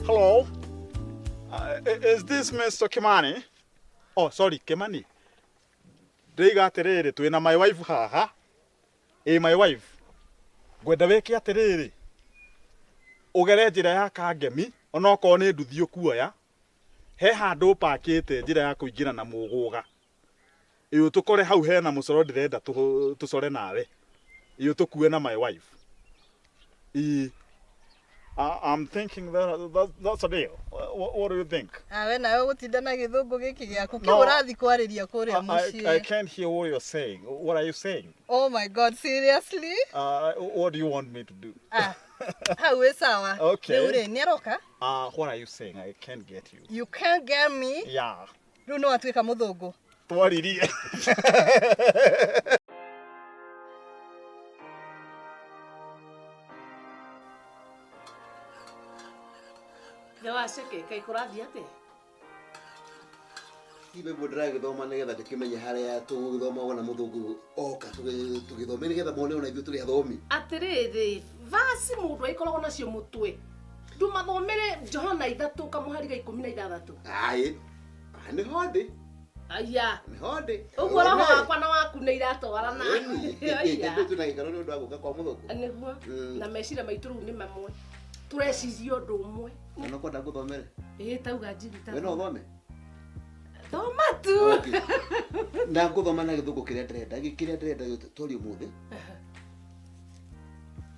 Hello. Is this Mr. Kimani? Oh, sorry, Kimani. Ndiga atiriri twina my wife haha. My wife. Ngwenda weke atiriri. Ugere njira ya Kangemi, onoko ni nduthi ukuoya. He handu pakite njira ya kuingira na muguga. Iyo tukore hau hena mucoro ndirenda tucore nawe. Iyo tukue na my wife. I'm thinking that's a deal. What do you think? We nawe gutindana githungu giki giaku ki urathi kwariria kuria mucii. I can't hear what you're saying. What are you saying? Oh my God, seriously? What do you want me to do? How is sawa? Okay. Ure neroka? What are you saying? I can't get you. You can't get me? Yeah. Riu no atuika muthungu. Twaririe. Yawa seke kai kurathi ate. Ibe bodra githoma nigetha ndikimenye haria tugithoma ona muthungu oka tugithoma nigetha mone ona ithu turi athomi. Atiriri vasi mundu aikoragwo nacio mutwe. Ndumathomere Johana 3 kamuhariga 16. Ai. Ni hodi. Aya. Ni hodi. Uguo roho wakwa na waku ni iratwarana. Aya. Ndu tunagikara ni undu wa guka kwa muthungu. Niguo. Na mecira maitu riu ni mamwe. Tureciria undu umwe. No kwenda guthomere. Tauga njirita. We no thome. Thoma tu. Na guthoma na githungu kiria ndrenda tori umuthi.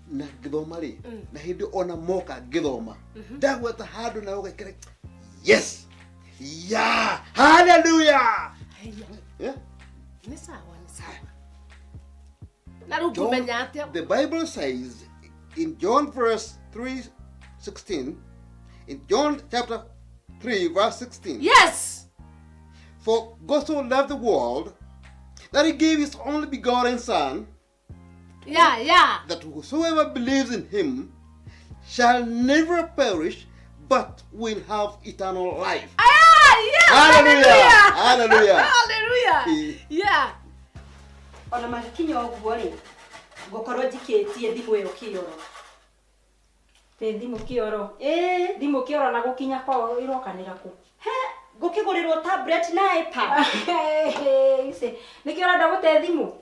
Na githoma ri na hindi ona moka githoma ndagweta handu na ugekere yes yeah hallelujah. Yeah. Ni sawa. Na rukumenya atia. The Bible says in John verse 3:16, in John chapter 3 verse 16. Yes. For God so loved the world that he gave his only begotten Son. Yeah. That whosoever believes in him shall never perish, but will have eternal life. Hallelujah. Yeah. Ona magikinya oguo ri ngokorwo njikitie thimu iyo kioro. Te thimu kioro. Thimu kioro na gukinya kwao irokanira ku. Gukigurirwo tablet na iPad. Ise nikiora ndagute thimu.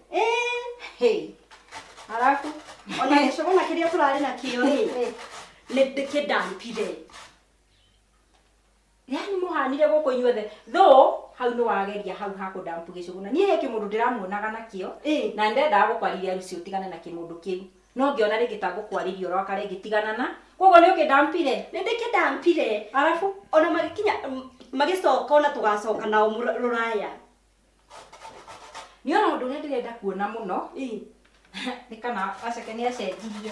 Arafu ona gicogona kiria turari na kio ri ni ndikidampire. Yani muhanire guko inyuothe though hau no wageria hau hakudampu gicogona nie he kimundu ndiramuonaga nakio na ndenda gukwariria rucio tigana na kimundu kiu no ngiona ringi tangukwariria roka ringi tigana na kogo ni ukidampire ni ndikidampire. Arafu ona magikinya magicoka ona tugacoka nao ruraya ni ona undu ndirenda kuona muno ni kana aceke ni acenjirie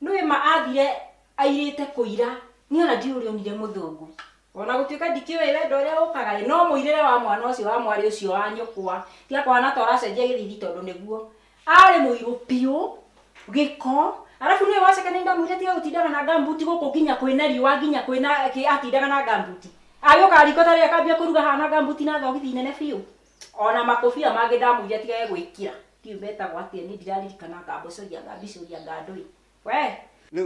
nui ma athire airite kuira ni ona ndiurionire muthungu ona gutuika ndikiwe wendo uria ukaga no muirire wa mwana ucio wa mwari ucio wa nyukwa tia kwana tora cenjia githithi tondu niguo ari muiru piu giko. Arafu niwe waceke ni ndamwire tiga gutindaga na gambuti guku kinya kwina riwa nginya kwina atindaga na gambuti ayoka riko tari akambia kuruga hana gambuti na thogithi nene fiu ona makofia mangi ndamwire tiga gwikira tiu beta gwati ni ndiraririkana gambocoria gambicoria ngandui we ni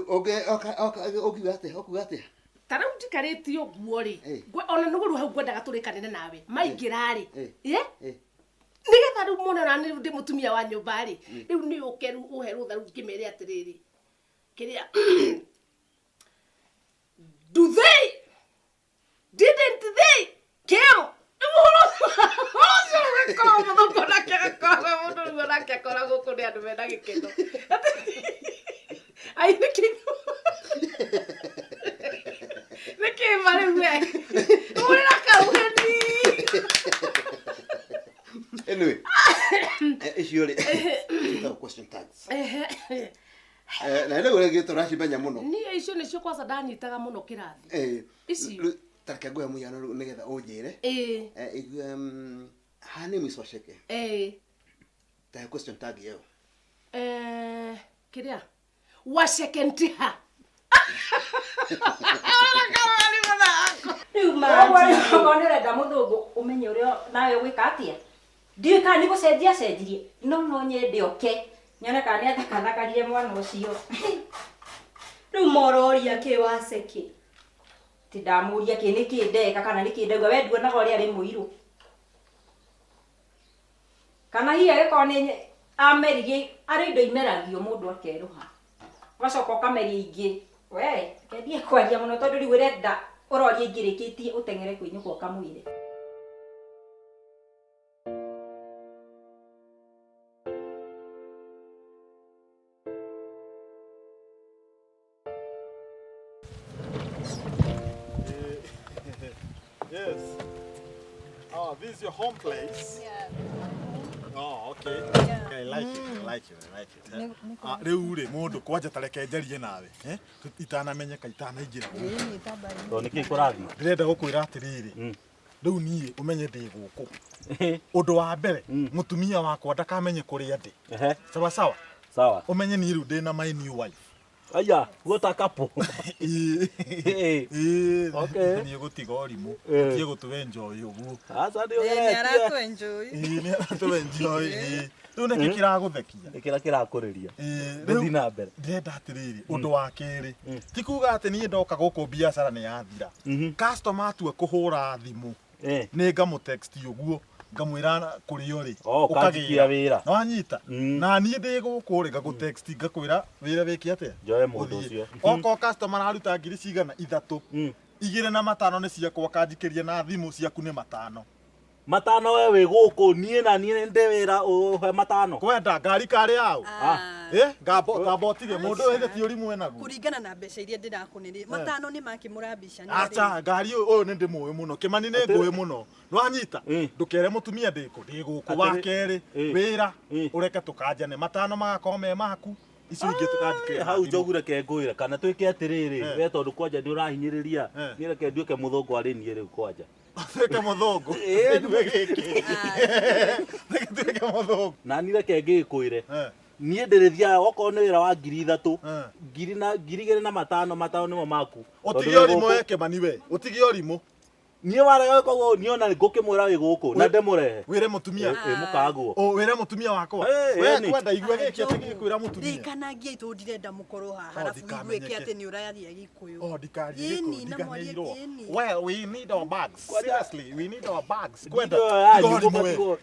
okiwate Tara utikariti oguo ri ona nuguru hau ngwendaga turikanene nawe maingira ri nigetha riu mona na ndi mutumia wa nyumba ri riu ni ukeru uheru tharu ngimere atiriri kiria didn't they kill como no kona kekora muno ngona kekora guku ni andu mena gikeno ai nikigo niki mari we ura kaugeni. Anyway, it's your question tags. Na ile ule gitu rashi benya muno. Ni icio nicio kwanza ndanyitaga muno kirathi. Icio tareke ngwe muyano nigetha unjire. Her name is Washeke. The question tag yeo. Kiria? Washeke ntiha. Riu mari konera muthungu umenye urio nawe gwika atia. Ndiyo ka ni gucenjia cenjirie. No nyende oke. Nyone ka ni athakathakaririe mwana ucio. Riu mororia ki Waceke. ti ndamuria ki niki ndeka kana niki ndauga we nduonaga uria ari muiru kana hihi agikoni amerigie ari indo imeragio mundu akeruha wacoka ukameria ingi we kendie kwaria muno tondu riu urenda uroria ingirikitie utengere kwi nyuko kamwire Yes. Oh, this is your home place? Yeah. Oh, okay. Yeah. I like it. I like it. I like it. Riu ri mundu kwanja tareke njarie nawe, itanamenyeka itanaingira. Ni tabari. To niki kurathi. Ndirenda gukwira atiriri. Riu nie umenye ndi guku. Undu wa mbere, mutumia wakwa ndakamenye kuria ndi. Sawa sawa. Sawa. Umenye ni riu ndina my new wife. Aya, gota kapo. Okay. Ni gutiga orimu. Tie gutuwe enjoy ugu. Asa ndio Ni aratu enjoy. Ni aratu enjoy. Riu niki kiraguthekia. Ikira kirakuriria. Nduthi na mbere. Ndirenda atiriri undu wa keri. Ti kuga ati ni ndoka guku biacara ni yathira. Customer tu kuhura thimu. Ni ngamu text uguo. Ngamwira kuri yori ukagiya wira no anyita na nie ndi guku ri ngagu text ngakwira wira wiki atia joe mundu ucio oko customer aruta ngiri cigana 3 igire na 5 ni ciakwa kanjikirie na thimu ciaku ni 5 matano we guku nie na nie ndi wira uhe 5 kwenda ngari kari au ngabo tige mundu wethe ti urimu enagu kuringana na mbeca iria ndirakuniri 5 ni makimurambisha ni acha ngari uyu ni ndimuwe muno kimani ni nguwe muno no anyita ndukere mutumia ndiku ndi guku wa keri wira ureke tukanjane 5 magakorwo me maku icio ingi tukanjikira hau njogure ke ngwira kana twike atiriri we tondu kwanja ni urahinyiriria ni reke nduike muthungu ari nie riu kwanja Tweke muthungu tweke muthungu na ni reke ngikwire nie ndirithia okorwo ni wira wa 3,000 ngiri na 5 nimo maku utige orimu weke mani we utige orimu nie wara kogo niona ngukimwira wi guku na ndemurehe wire mutumia mukagwo wire mutumia wakwa we kwenda igwe giki ati gikwira mutumia ndikanagia itu ndirenda mukorwo haha harafu igweke ati ni urayaria Gikuyu ndikarie ndiganirwo well we need our bags seriously we need our bags kwenda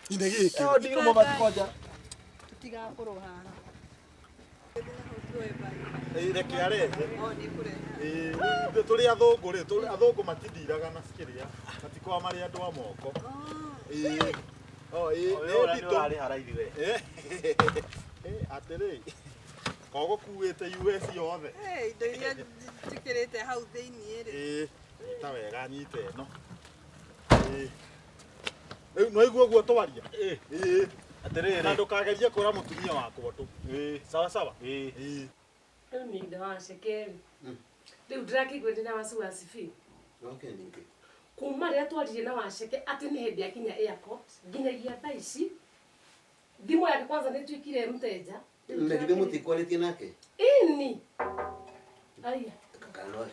inde giki ndio mabatikonja tutigakorwo haha reke arehe ni kurehe tuli athungu ri tuli athungu matindiraga na cikiria matikwa mari andu a moko ni ndito ari haraithi we atiri kogo kuwete US yothe indo iria njikirite hau thiini ri ta wega nyite no riu no iguo guo twaria atiriri na ndukagerie kura mutumia wakwa tu sawa sawa Mimi ndo washekeri. Riu ndirakigwe ndina wasiwasi fi. Okay ningi. Kuma ria twaririe na washeke ati ni hindi akinya airport nginyagia thaa ici. Thimu yake kwanza ni twikire mteja. Ndagide mutikwaritie nake. Ini. Aya. Kakalo.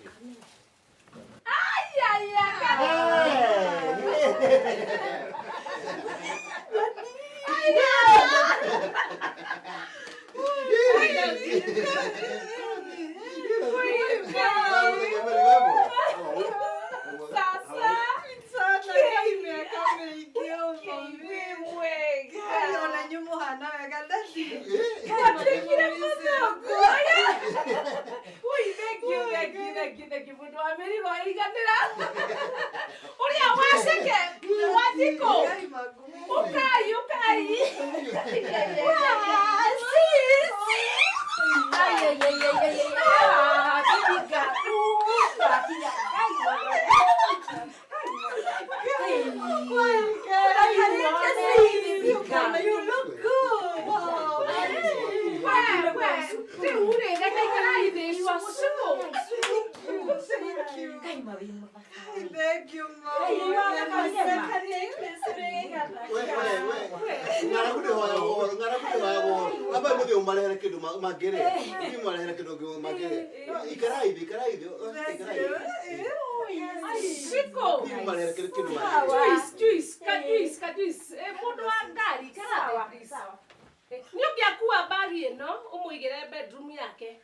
Nĩũngĩakua bagi ĩno ũmũigĩre bedroom yake.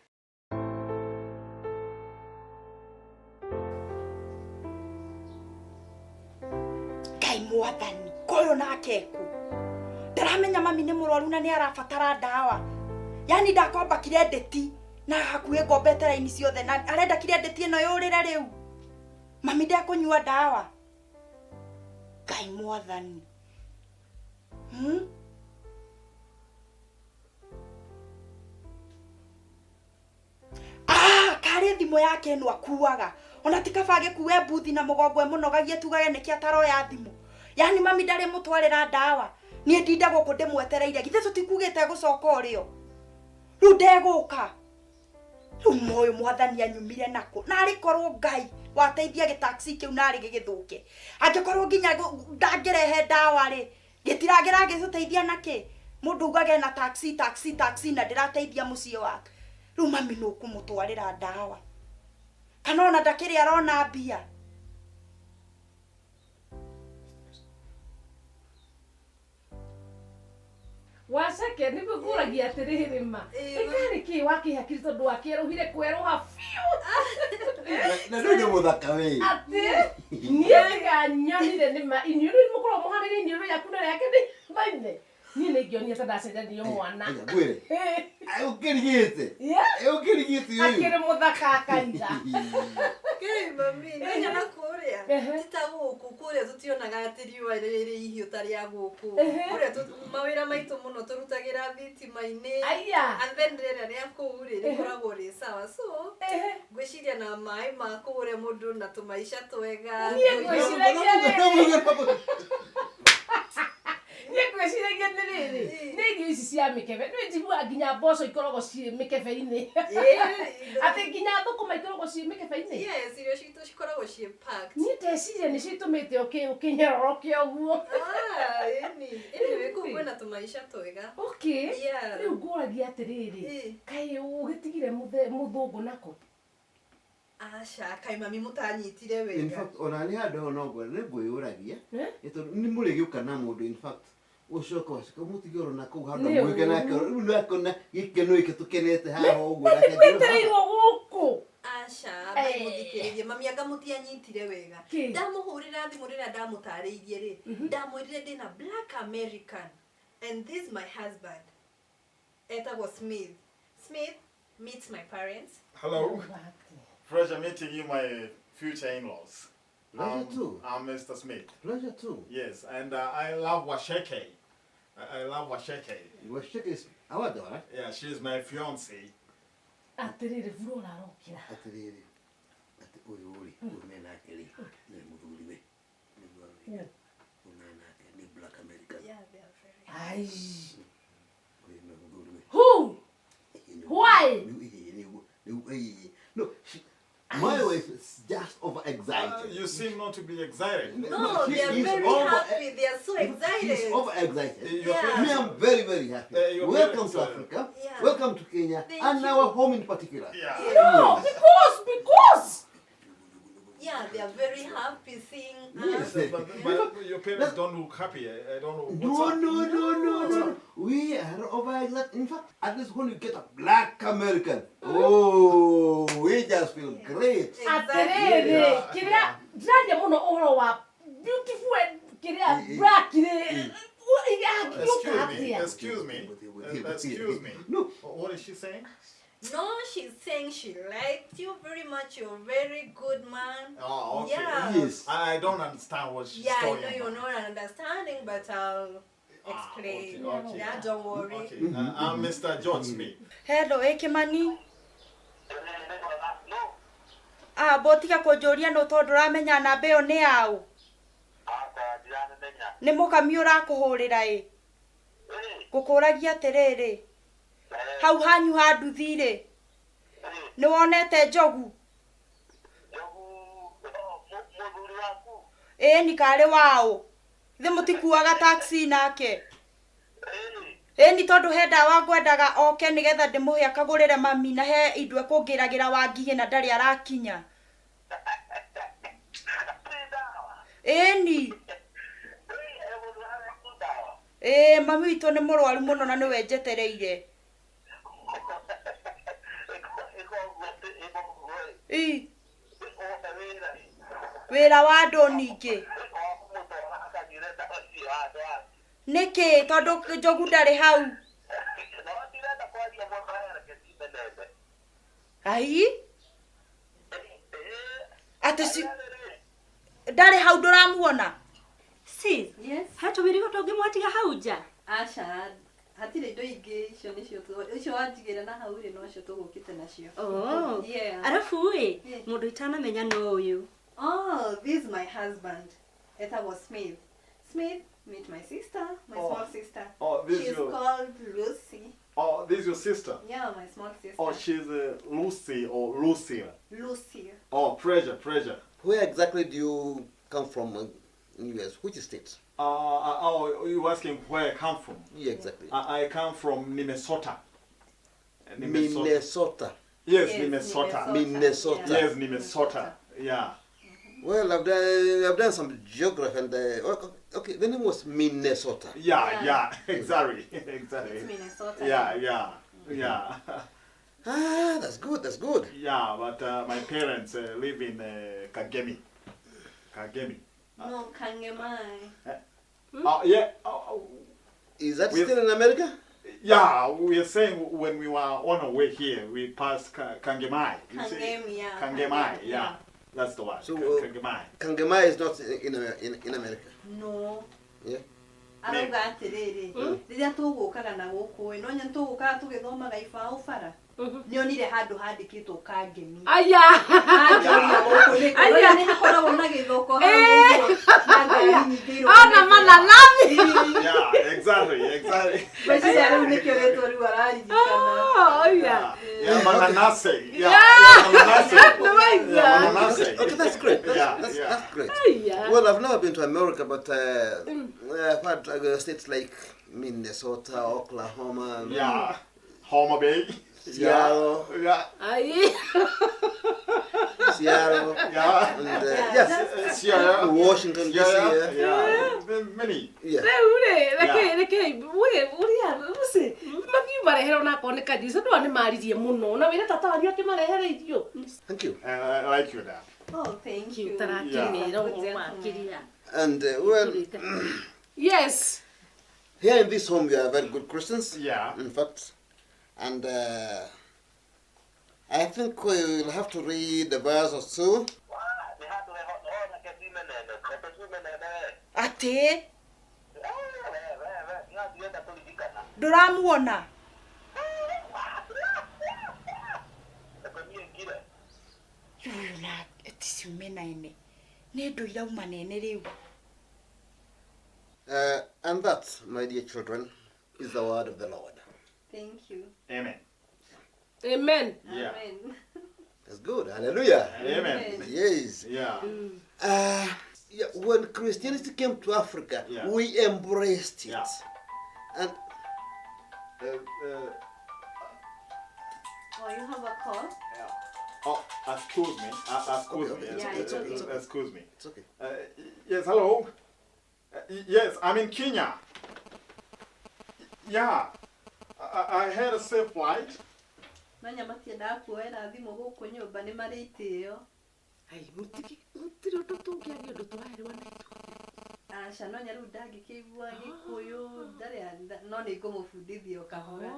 mwathani koyo nake ku ndaramenya mami nĩ mũrwaru na nĩ arabatara ndawa yani ndakomba kirendeti na hakuhĩ ngombete raini ciothe na arenda kirendeti ĩno yũrĩre rĩu mami ndekũnyua ndawa Ngai mwathani karĩ thimũ yake ĩno akuaga ona tikabage kuwe mbuthi na mũgongo mũnogagie tugage nĩkĩ ataroya thimũ yani mami ndarĩ mũtwarĩra ndawa niĩ ndinda gũkũ ndĩmwetereire githĩ tũtikugĩte gũcoka ũrĩo rĩu ndegũka rĩu moyo mwathani anyumire nako narĩ korwo Ngai wateithia gĩtaxi kĩu narĩ gĩgĩthũke angĩkorwo nginya ndangĩrehe ndawa rĩ gĩtiragera gĩtũteithia nakĩ mũndũ ugage na taxi na ndĩrateithia mũciĩ wake rĩu mami nĩ ũkũmũtwarĩra ndawa kana ona ndakĩrĩ arona mbia waceke nĩ gũkũragia atĩrĩrĩ ma ĩkarĩ kĩ wakĩhakiri tondũ wakĩeruhire kweruha biũ na ndio mũthaka we atĩ niĩ ganyonire nĩ ma iniũrũ mũkorwo mũharĩrĩirie iniũrũ yaku na yake nĩ maithe niĩ nĩ ngĩonire ta ndacenjanio mwana gwĩre ũkĩrigĩte ũkĩrigĩte ũyũ akĩrĩ mũthaka akaitha Kĩ mami nĩ na kũrĩa tita gũkũ kũrĩa tũtionaga atĩ riũa rĩrĩ ihiũ ta rĩa gũkũ kũrĩa mawĩra maitũ mũno tũrutagĩra thitima-inĩ and then rĩrĩa rĩa kũu rĩ rĩkoragwo rĩ sawa so ngwĩciria na maĩ ma kũrĩa mũndũ na tũmaica twega niĩ ngwĩciragia nĩrĩrĩ nĩ irio ici cia mĩkebe nĩ njiguaga nginya mboco ikoragwo ciĩ mĩkebe-inĩ atĩ nginya thũkũma ikoragwo ciĩ mĩkebe-inĩ yes irio citũ cikoragwo ciĩ packed niĩ ndeciria nĩ citũmĩte ũkĩnyororoke ũguo ĩni wĩkũu kwĩna tũmaica twega rĩu ngũragia atĩrĩrĩ kaĩ ũgĩtigire mũthũngũ nako aca kaĩ mami mũtanyitire wega in fact ona nĩ handũ ho no ngwĩyũragia tondũ nĩ mũrĩgĩũka na mũndũ in fact ucoka wacika mũtige oro na kũu handũ mwĩke nake rĩu nakona gĩkeno gĩkĩ tũkenete haha ũguo nĩgũitĩrĩirwo gũkũ aca mũthikĩrĩrie mami anga mũtianyitire wega ndamũhũrĩra thimũ rĩrĩa ndamũtarĩirie rĩ ndamwĩrire ndĩna black American and this my husband etagwo Smith meets my parents. Hello. Pleasure meeting you, my future in-laws. Pleasure too. I'm Mr. Smith. Pleasure too. Yes, and I love Washeke. I love Washeke. Washeke is our daughter. Yeah, she's my fiancée. atĩrĩrĩ vuro ũrarokĩra Atĩrĩrĩ. Atĩ ũyũ rĩ, ũrĩ nake rĩ, nĩ mũthuri we. Nĩguo rĩ. Ũrĩ nake nĩ Black American. Yeah, they are very. ai Ũyũ nĩ mũthuri we. who why No, my wife is just overexcited. You seem not to be excited. No, they are very happy. They are so excited. She's overexcited. Yeah. Me, I'm very, very happy. Welcome to Africa. Yeah. Welcome to Kenya. Thank and you. our home in particular. Yeah. no because Yeah, they are very happy seeing Yes. us. But your parents don't look happy. I don't know what's No. We are overexcited. In fact, at least when you get a Black American, oh, we just feel great. atĩrĩrĩ kĩrĩa ndĩraria mũno ũhoro wa beautiful and kĩrĩa black Excuse me. No. What is she saying? No, she's saying she liked you very much. You're a very good man. Oh, okay. Yeah. Yes. I don't understand what she's Yeah, I talking know about. you're not understanding, but I'll explain. Okay. Yeah, don't worry. Okay. I'm Mr. John Smith. hello Kimani botiga kũnjũria nũ tondũ ũramenya namba ĩyo nĩ yaũ nĩ mũkami ũrakũhũrĩra ĩ ngũkũragia atĩrĩrĩ hau hanyu ha nduthi rĩ nĩ wonete njogu ĩni karĩ waũ thĩ mũtikuaga taxi nake ĩni tondũ he ndawa ngwendaga oke nĩgetha ndĩmũhe akagũrĩre mami na he indo ekũngĩragĩra Wangigĩ na ndarĩ arakinya ĩni mami witũ nĩ mũrwaru mũno na nĩwe njetereire wĩra wa andũ ningĩ Niki tondu njogu ndari hau. Ai? Ate si ndari hau nduramuona. Sis, yes. Hato wirigo tongi mwatiga hau nja. Asha, hatire indo ingĩ icio nĩcio icio wanjigĩra na hau rĩ no cio tũgũkĩte nacio. Oh. Yeah. Arafu ĩ mundu itanamenya no uyu. Oh, this is my husband. Etagwo Smith. Smith, meet my sister, my small sister. Oh, this She's is your... called Lucy. Oh, this is your sister? Yeah, my small sister. Oh, she's Lucy or Lucille. Lucy. Oh, pleasure. Where exactly do you come from in US? Which state? You asking where I come from? Yeah, exactly. I come from Minnesota. Minnesota. Yes, Yes, Minnesota. Minnesota. Yeah. Yes, Minnesota. Yeah. Well, I've done some geography and okay, the name was Minnesota. Yeah. Exactly. It's Minnesota. Yeah. Ah, that's good. Yeah, but my parents live in Kagemi. No, Kangemai. Yeah. Is that We- still in America? Yeah, we are saying when we were on our way here, we passed Kangemai. You see? Kangemi, yeah. Kangemai, yeah. That's the one. So, Kangemai. Kangema is not in America. No. Yeah. Arauga atiriri riria tugukaga na guku no nya tugukaga tugithomaga ibaũ bara nionire handu handikitwo Kangemi. Aya. Aya ni hakoragwo na githoko hau na ngari nyingĩ Ona mananathi. Yeah, exactly. basi rĩu nĩkĩo rĩtwa rĩu araririkana. Oh, yeah. Yeah, mananase. Mananase. Okay, that's great. That's great. Yeah. Well, I've never been to America, but I've had states like Minnesota, Oklahoma, Yeah. Homer Bay. Seattle, Yeah. Ai. Seattle, Yeah. and Yes. Yeah. Washington D.C. Yeah. Many. Yeah. Reke usi mabiu marehera na koneka Jesu ndo ani maririe muno na wira tata wanyu akimarehera irio. Thank you. I like you there. Oh, thank you. Tarakimira umakiria. And well, Yes. here in this home we are very good Christians. Yeah. In fact, and I think we will have to read the verse or two. Ati nduramuona. Yuyu na eticiume naine nĩ ndũ irauma nene rĩu. And that, my dear children, is the word of the Lord. Thank you. Amen. Amen. Yeah. Amen. That's good. Hallelujah. Amen. Yes. Yeah. Yeah, when Christianity came to Africa, Yeah. we embraced it. Yeah. And Oh, you have a call? Oh, excuse me. Excuse me. Yeah, it's okay. Excuse me. it's okay. Yes, hello. Yes, I'm in Kenya. Yeah. I had a safe flight. Manya matiendaga kuoera thimũ gũkũ nyũmba nĩ marĩ itĩo. Ai mutiri undu tungiaria undu twaherewa na Aca no nyarĩu ndangĩkĩigua Gĩkũyũ no nĩ ngũmũbundithia o kahora.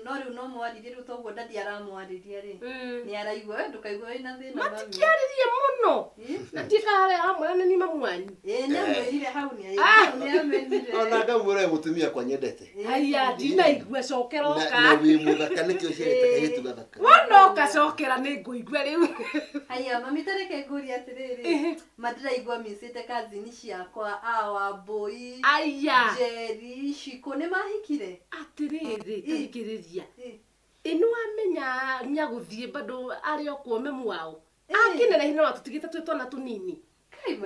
No rĩu no mwaririe rĩu toguo ndadi aramwarĩria rĩ nĩ araigua we ndũkaigua wĩna thĩna mami. matikiaririe muno na ndikare hamwe na ni mamu wanyu. Nĩamwĩrire hau nĩamenire. Ona ngamwĩra mũtumia kwa nyendete. Aya ndinaigua cokera Na oka. wĩ mũthaka nĩkĩo ciarĩte kairĩtu gathaka. Wona okacokera nĩ ngũigua rĩu. Aya mami tareke ngũria atĩrĩrĩ mandĩraigua micĩte kazini ciakwa Wambũi Aya Jerry Shiko nĩ mahikire. atiriri tarikiriria inu amenya nyaguthie bado ari okwo memu wao akinera hina watutigite twetwa na tunini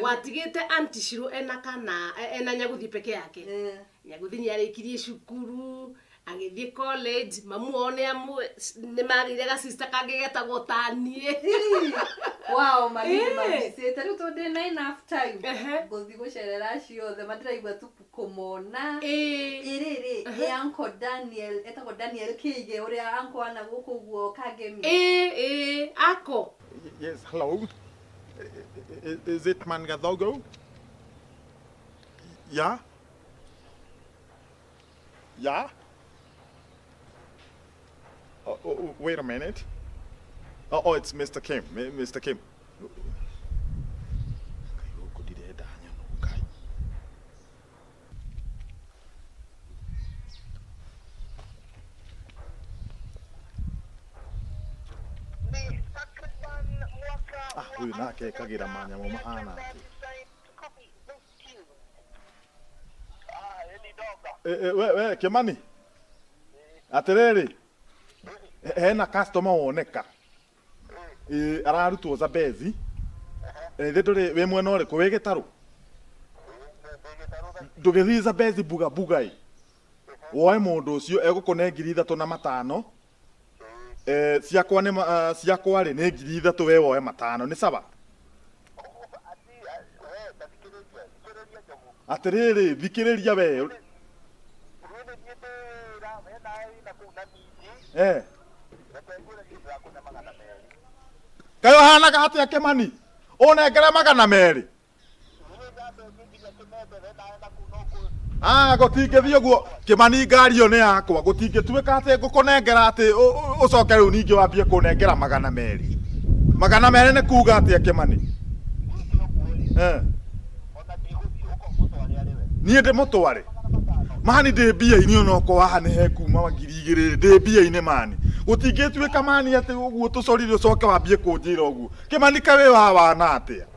watigite anti Shiro ena kana ena nyaguthie peke yake nyaguthie ni arikirie cukuru agithie college mamu one amu ni magire ga sister kangegeta gotanie. Wow, mami micĩte rĩu tondũ ndĩna enough time ngũthi gũcerera ciothe mandĩraigua tu kũmona. Ĩrĩrĩ Uncle Daniel etagwo Daniel Kĩige ũrĩa uncle ana gũkũ ũguo Kangemi. Ako. Yes, hello. Is it Mangathogo? Yeah? Yeah? Wait a minute. Oh, it's Mr. Kim. Mr. Kim. Huyu nake kagira manyamo mahana we Kimani atiriri hena customer woneka ararutwo Zambezi nduri we mwena uriku we Gitaru ndugithi Zambezi buga woe mundu ucio egukune 3,500 ciakwa ri ni 3,000 we woe 5 ni sawa atiriri thikiriria we kayo hana kahati Kimani unengere 200 gutingithio guo Kimani ngari yo ni yakwa gutingituika ati ngukunengera ati ucoke riu ningi wambie kunengera 200 ni kuga ati Kimani nie ndi mutware mani ndi mbia-ini onoko waha ni he kuma 2,000 ndi mbia-ini mani gutingituika mani ati uguo tucorire ucoke wambie kunjira uguo Kimani kawe wana atia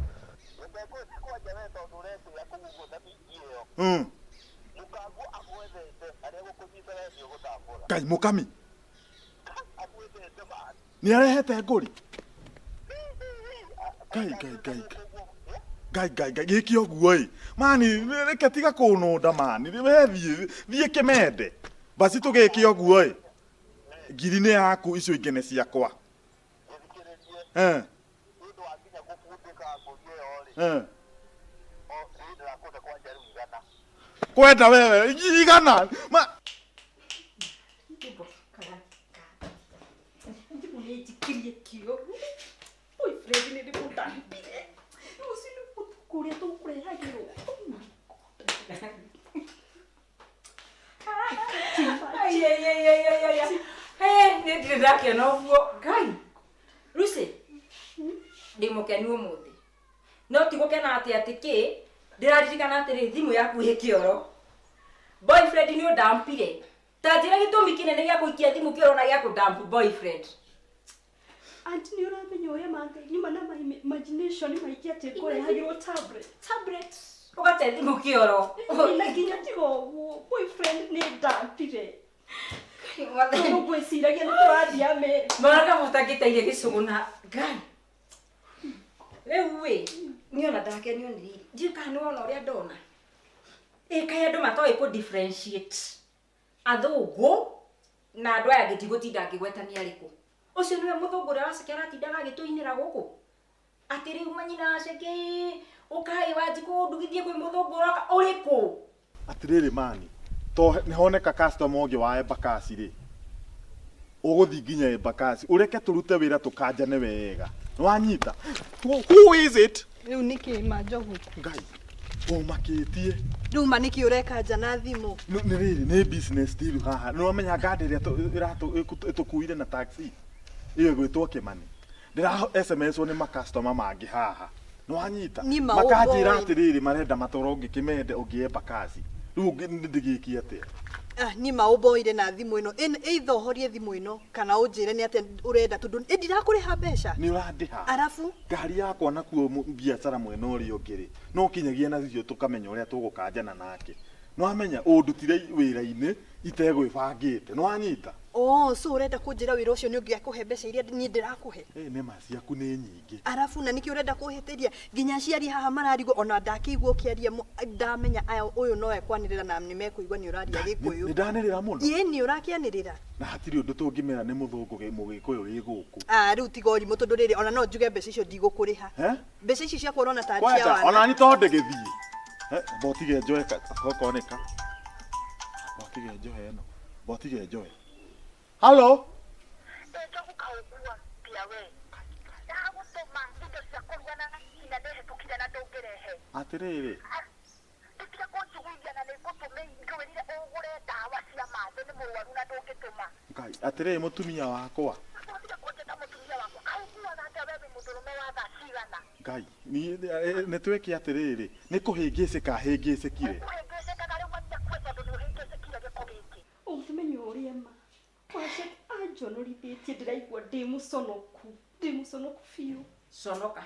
Kai mukami ni arehete nguri gai giki oguo mani reke tiga kununda mani we thie Kimende basi tugiki oguo ngiri ni yaku icio ingene ciakwa kwenda wewe igana ndimukenu umuthi no tigukena ati ndiraririkana atiri thimu yaku hi kioro boyfriend ni undampire ta njira gitumi kinene gia kuikia thimu kioro na gia kudamp boyfriend Auntie ni uramenya uria mangai nyuma na imagination maikia ati kore hagirwo tablet ugate thimu kioro na nginya tigo boyfriend ni ndampire no gwiciragia ni turathia me maraka mutangiteire gicuguna ngai Ewe, niona ndake nionire. Njika niona uria ndona. Kaya andu matoe ku differentiate. Athungu na andu aya gitigutinda ngigwetania riku. Ucio niwe muthungu uria wacekera tindaga gituinira guku. Ati riu manyina aceke ukai wajiku ndugithie kwi muthungu uriku. Atiriri mani to nihoneka customer ungi wa Embakasi ri uguthi nginya Embakasi ureke turute wira tukanjane wega nwanyita who is it riu niki majogu ngai makitie riu maniki ureka jana thimu ni riri ni business deal haha no menya ngadi ria itukuire na taxi iyo gwitwo Kimani ndira SMS ni ma customer mangi haha nwanyita makajira atiriri marenda matorongi Kimende ungi Embakasi riu ndigikie atia ni mauboire na thimu ino either horie thimu ino kana unjire ni ati urenda tundu ndirakuriha mbeca ni urandiha arafu ngari yakwa nakuo biacara mwena uri ungiri no kinyagia na cio tukamenya uria tugukanjana nake no amenya undutire wira-ini itegwibangite no anyita so urenda kunjira wira ucio ni ungia kuhe mbeca iria ni ndirakuhe ni maciaku ni nyingi arafu na niki urenda kuhitiria nginya ciari haha mararigwo ona ndakigwo kiaria ndamenya aya uyu no ekwanirira na ni mekuigwa ni uraria Gikuyu ni ndanirira muno ni urakianirira na hatiri undu tungimera ni muthungu Mugikuyu wi guku riu tigori mutundu riri ona no njuge mbeca icio ndigukuriha mbeca icio ciakwa urona ta cia wana ona ni tonde githii botige njoe gokoneka botige njoe eno botige njoe Hello? Atiriri. Ngai, atirĩ mũtumia wakwa. Ngai, nĩ twĩke atĩrĩrĩ, nĩ kũhĩngĩcĩka hĩngĩcĩkire. Ũngĩmenya ũrĩa ma. Wace anjonorithĩtie ndĩraigua ndĩ mũconoku biũ. Conoka.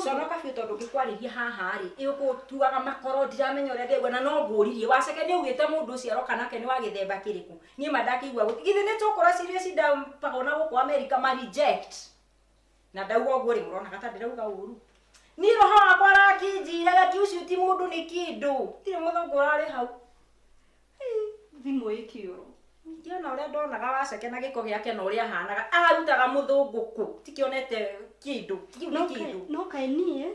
Conoka biũ tondũ ngĩkwarĩria haha rĩ, ĩgũtuaga makoro ndiramenya ũrĩa ndĩraigua na no ngũririe. Waceke nĩ ugĩte mũndũ ũcio aroka nake nĩ wa gĩthemba kĩrĩkũ. Niĩ ma ndakĩigua githĩ nĩ tũkũra ciria cindapagona gũkũ America ma reject. Na ndauga ũguo rĩ mũrona gata ndĩrauga ũru. Niĩ roho wakwa arakĩnjiraga ti ũcio ti mũndũ nĩ kĩndũ. Ndirĩ mũthũngũ ũrarĩ hau. Thimũ ĩkĩũrwo. Ndiona ũrĩa ndonaga Waceke na gĩko gĩake na ũrĩa ahanaga arutaga mũthũngũ kũ tikĩonete kĩndũ kĩu nĩ kĩndũ no kaĩ niĩ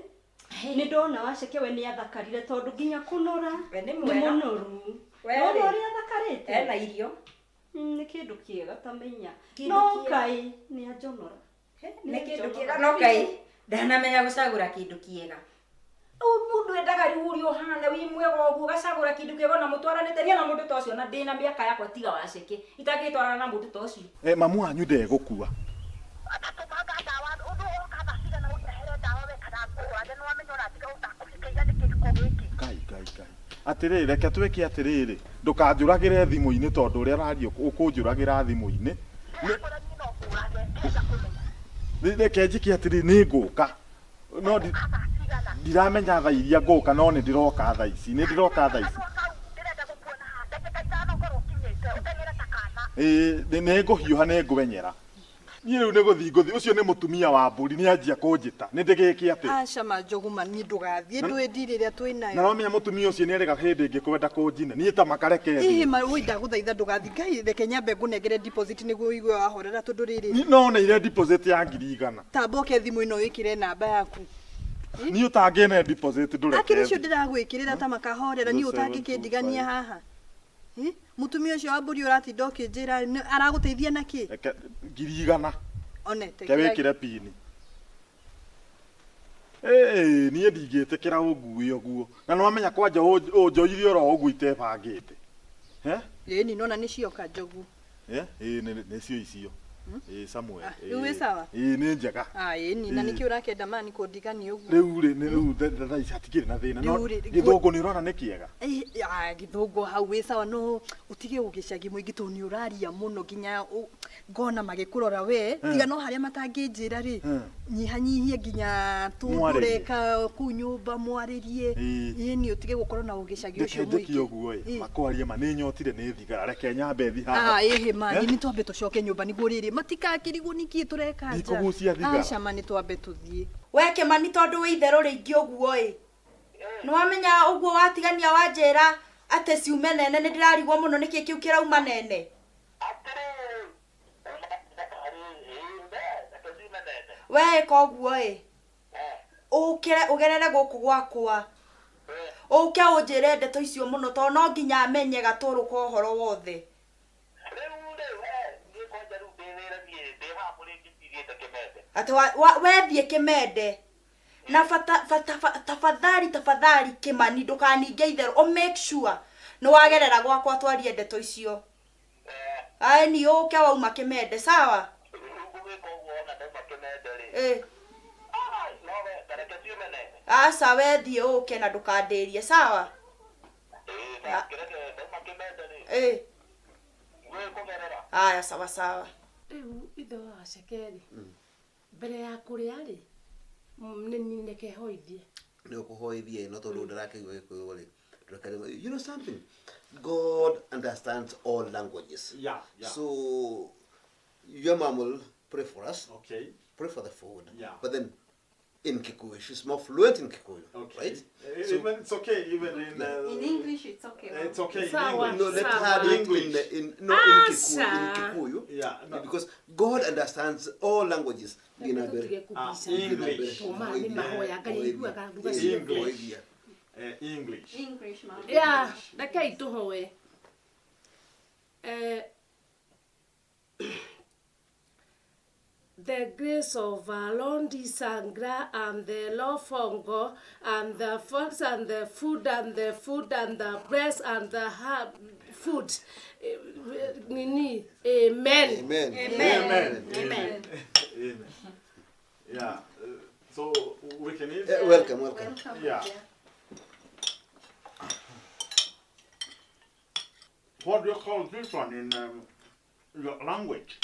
nĩ ndona Waceke we nĩ athakarire tondũ nginya kũnora nĩ mũnoru we ũrĩa athakarĩte ena irio nĩ kĩndũ kĩega tamenya no kaĩ nĩ anjonora nĩ kĩndũ kĩega no kaĩ ndanamenya gũcagũra kĩndũ kĩega mundu endaga riu uri ohana wi mwega oguo gacagura kindu kiego na mutwaranite niĩ na mundu ta ucio na ndina miaka yakwa tiga Waceke itagitwarana na mundu ta ucio mamu wanyu ndegũkua Ngai atĩrĩrĩ reke twĩke atĩrĩrĩ ndũkanjũragĩre thimũ-inĩ tondũ ũrĩa ũraria ũkũnjũragĩra thimũ-inĩ reke njĩke atĩrĩrĩ nĩ ngũka no ndiramenya thaa iria ngũka no nĩ ndĩroka thaa ici nĩ ngũhiũha nĩ ngũmenyera niĩ rĩu nĩ gũthiĩ ũcio nĩ mũtumia wa mbũri nĩ anjia kũnjĩta nĩ ndĩgĩke atĩ aca manjoguma niĩ ndũgathiĩ ndwĩndire rĩrĩa twĩnayo na nomenya mũtumia ũcio nĩ erĩga hĩndĩ ĩngĩ kwenda kũnjina niĩ ta makareke ĩhĩ wĩ ndagũthaitha ndũgathiĩ Ngai reke nyambe ngũnengere deposit nĩguo ũigue wahorera tondũ rĩrĩ no neire deposit ya 100 tamba oke thimũ ĩno wĩkĩre namba yaku niĩ ũtangĩne deposit ndũreke akĩrĩ cio ndĩragwĩkĩrĩra ta makahorera niĩ ũtangĩkĩndigania haha mutumia ũcio wa mbũri ũratinda ũkĩnjĩra aragũteithia na kĩ 100 onete ke wĩkĩre pini niĩ ndingĩtĩkĩra ũngui ũguo na nĩwamenya kwanja ũnjoire oro ũguo itebangĩte ĩni nona nĩ cioka njogu nĩcio icio Samuel rĩu wĩ sawa nĩ njega ĩni na nĩkĩ ũrakenda mani kũndigania ũguo rĩu thaa ici hatikĩrĩ na thĩna no gĩthũngũ nĩ ũrona nĩ kĩega gĩthũngũ hau wĩ sawa no ũtige ũgĩcagi mũingĩ tondũ nĩ ũraria mũno nginya ngona magĩkũrora we tiga no harĩa matangĩnjĩra rĩ nyihanyihie nginya tũreka kũu nyũmba mwarĩrie ĩni ũtige gũkorwo na ũgĩcagi ũcio mũingĩ reke ũguo makwarie ma nĩ nyotire nĩ thigara reke nyambe thi haha ĩhĩ mani nĩ twambe tũcoke nyũmba nĩguo rĩrĩ matikakĩrigwo nĩkĩ tũreka nja nĩkũgucia thigara aca mani twambe tũthiĩ weke mani tondũ wĩ itherũ rĩingĩ ũguo nĩwamenya ũguo watigania wanjĩra atĩ ciume nene nĩ ndĩrarigwo mũno nĩkĩ kĩu kĩrauma nene weka ũguo ũkĩre ũgerere gũkũ gwakwa ũke ũnjĩre ndeto icio mũno tondũ no nginya amenye gatũrũ ka ũhoro wothe ati wethiĩ Kĩmende na tafadhali Kĩmani ndũkaninge itherũ make sure nĩ wagerera gwakwa twarie ndeto icio ni ũke wauma Kĩmende sawa aca wethiĩ ũke na ndũkandĩrie sawa aya sawa sawa rĩu ithe wa Waceke mbere ya kũrĩa rĩ nĩ kehoithie nĩ ũkũhoithie no tondũ ndarakĩigua Gĩkũyũ rĩ you know something God understands all languages so your mom will pray for us pray for the food but then in Kikuyu. She's more fluent in Kikuyu, right? So, even it's okay. Even in English, it's okay. It's okay in Sawa, English. No, let her do it in Kikuyu. Yeah, no. Because God understands all languages. English. English, ma'am. Yeah, dakay tuhoe. the grace of our Lord Sangra and the Lofongo and the fox and the food and the food and the breast and the food. Nini. Amen. Amen. Amen. Amen. Yeah. So we can eat. Welcome. Yeah. What do you call this one in your language?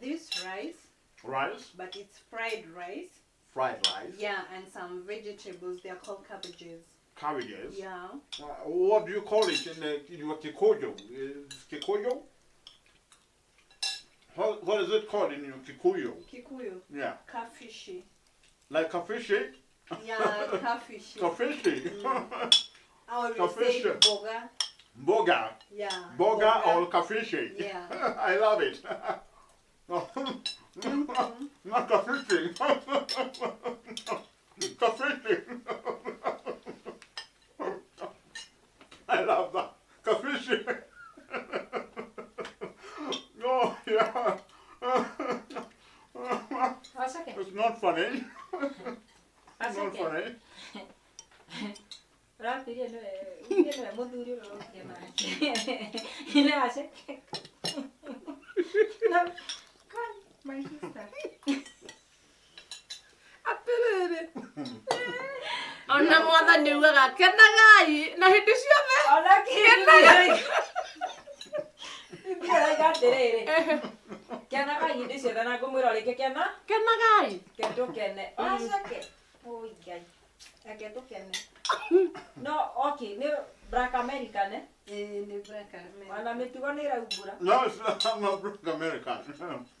This rice, Rice? but it's fried rice. Fried rice? Yeah, and some vegetables. They are called cabbages. Cabbages? Yeah. What do you call it in your Kikuyu? Kikuyu? What is it called in your Kikuyu? Kikuyu. Yeah. Kafishi. Like a fishy? Yeah, kafishi. Kafishi? Or you Kafishi. say boga. Boga? Yeah. Boga or kafishi? Yeah. I love it. Not kafishi. Kafishi. I love that. Kafishi. Oh, yeah. It's not funny. It's not funny. My sister. Atiriri. Ona mwathani ugaga kenagai na hindi ciothe. Ona kenagai. Kenagai atiriri. Kenagai hindi ciothe na ngumwira rike kena. Kenagai. Kendo kene. Aceke. Oi ngai. Ake tukene. No, okay, ni Black American eh? Ni Black American. Wana mitugo ni raubura. No, it's not. I'm not Black American.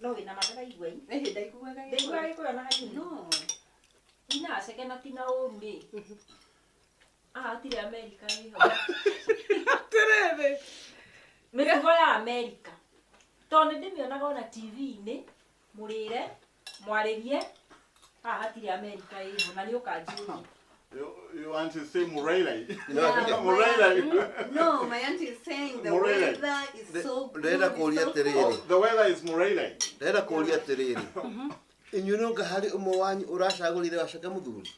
No, ina mataka igwei. Ndaikuaga Ndaikuaga iko na hanyi. No. Ina aceke na tina uri. Atire America iho. Atiriri. Mitugo ya America. Tone ndimionaga ona TV-ini murire mwaririe atire America iho na ni ukanjuri. You want to say Morele? Yeah, Morele. No, my auntie is saying the Morele. weather is so good. The weather is Morele. Ndenda kuria atiriri. Inyuno ngahari umwe wanyu uracagurire wacaka muthuri.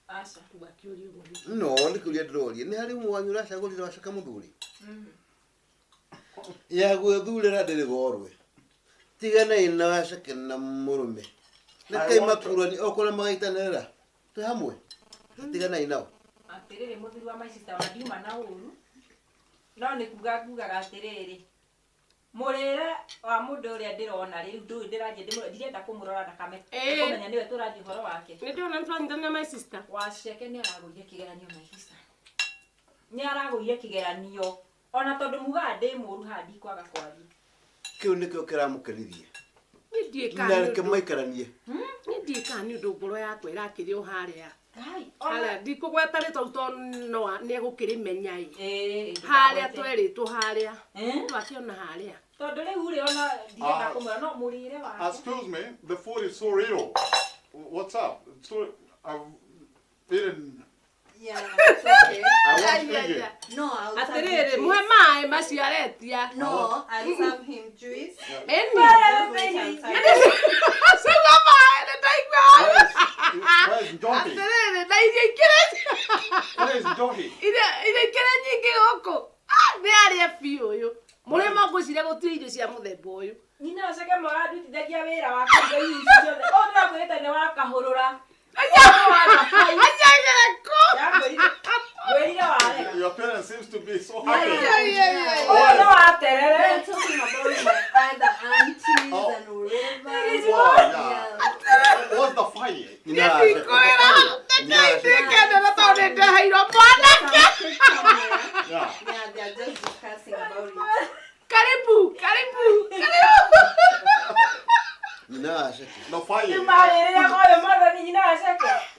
Aca. No, ndikuria ndiroria. Ni hari umwe wanyu uracagurire wacaka muthuri. Ya gwethurira ndiri gorwe. Tigana ina wacake na murume. Nekai makurani okora magaitanira. Tu hamwe. Tigana inao. Atiriri muthuri wa my sister wa ndiuma na uru. No ni kugaga atiriri. Murire wa mundu uria ndirona riu ndu ndiraje ndirenda kumurora ndakame. Kumenya niwe turathi horo wake. Ni ndiona ntwanyitana my sister. Waceke ni aragurire kigeranio my sister. Ni aragurire kigeranio. Ona tondu muga ndi muru handi kwaga kwathi. Kiu nikio kiramukirithie. Ni ndieka. Na kemaikaranie. Ni ndieka ni undu ngoro yakwa irakiri o haria. Ai, Haria ndikugweta ri tondu no ni egukirimenya i. Eh. Haria tweritwo haria. Twakiona haria. Tondu riu ri ona ndirenda kumura no murire wake. Excuse me, the food is so real. What's up? So I've eaten. Yeah, it's okay. I won't drink it. No, I'll serve him Atiriri, juice. muhe mai maciaretia. No, I'll serve him juice. Eni. Just wait outside. Suga mai na taigwa. Where's Donkey? Atiriri, na iria ikireti. Where's Donkey? Iria ikire nyingi guku. Ni aria biu uyu. Muri magwiciria gutiri irio cia muthemba uyu. Nyina aceke mora ndutithagia wira wa kuiga irio ciothe. O ndirakwirite ni wa kahurura. Your parents seems to be so Yeah, happy. yeah. They're talking about my other aunties and whatever. Wow, yeah. Yeah. What's the fire? Yeah. Yeah, they're just discussing about it. Karibu. The fire.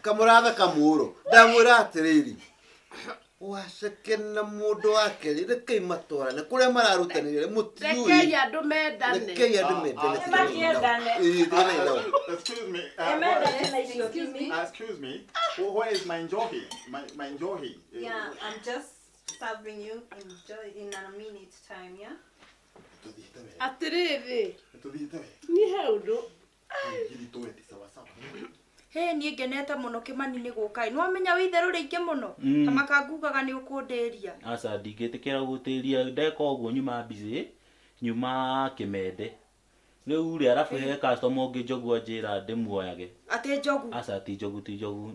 Kamuratha kamuro. Ndamwira atiriri. Wacake na mundu wake rire kai matwarane kuria mararutanire mutiui. Rekei andu mendane. Rekei andu mendane. Excuse me. Excuse me. Excuse me. Where is my njohi? My njohi. Yeah, I'm just serving you in a minute time, yeah? Atiriri. Ni haudo. He nie ngenete muno Kimani ni gukai. No amenya witherũ rĩingĩ muno. Tamakangugaga ni ũkũndĩria. Aca ndingĩtĩkĩra gũtĩria ndeka ũguo nyuma busy nyuma Kĩmende. Rĩu rĩ arabu he customer ũngĩ njogu anjĩra ndĩmuoyage. Atĩ njogu. Aca ti njogu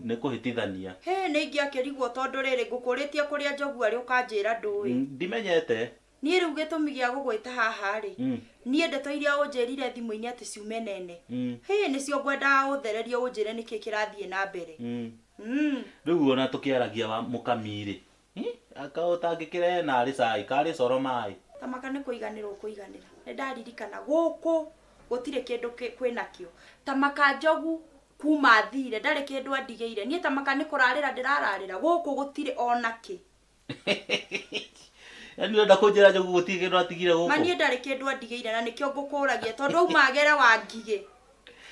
nĩ kũhĩtithania. He nĩ ingĩakĩrigwo tondũ rĩrĩ ngũkũrĩtie kũrĩa njogu arĩ ũkanjĩra ndũĩ. Ndimenyete. Niĩ rĩu gĩtũmi gĩa gũgwĩta haha rĩ. Niĩ ndeto iria ũnjĩrire thimũ-inĩ atĩ ciume nene. He nĩcio ngwendaga ũthererie ũnjĩre nĩkĩ kĩrathiĩ na mbere. Rĩu ona tũkĩaragia wa mũkamiri. Akaũtangĩkĩre narĩ cai karĩ coro maĩ. Tamaka nĩ kũiganĩrwo kũiganĩra. Nĩ ndaririkana gũkũ gũtirĩ kĩndũ kwĩnakĩo. Tamaka njogu kuma thire ndarĩ kĩndũ andigĩire. Niĩ Tamaka nĩ kũrarĩra ndĩrararĩra gũkũ gũtirĩ onakĩ. Yani urenda kũnjĩra njogu gũtirĩ kĩndũ atigire gũkũ. Mani ndarĩ kĩndũ andigĩire na nĩkĩo ngũkũragia tondũ aumagere wa ngigĩ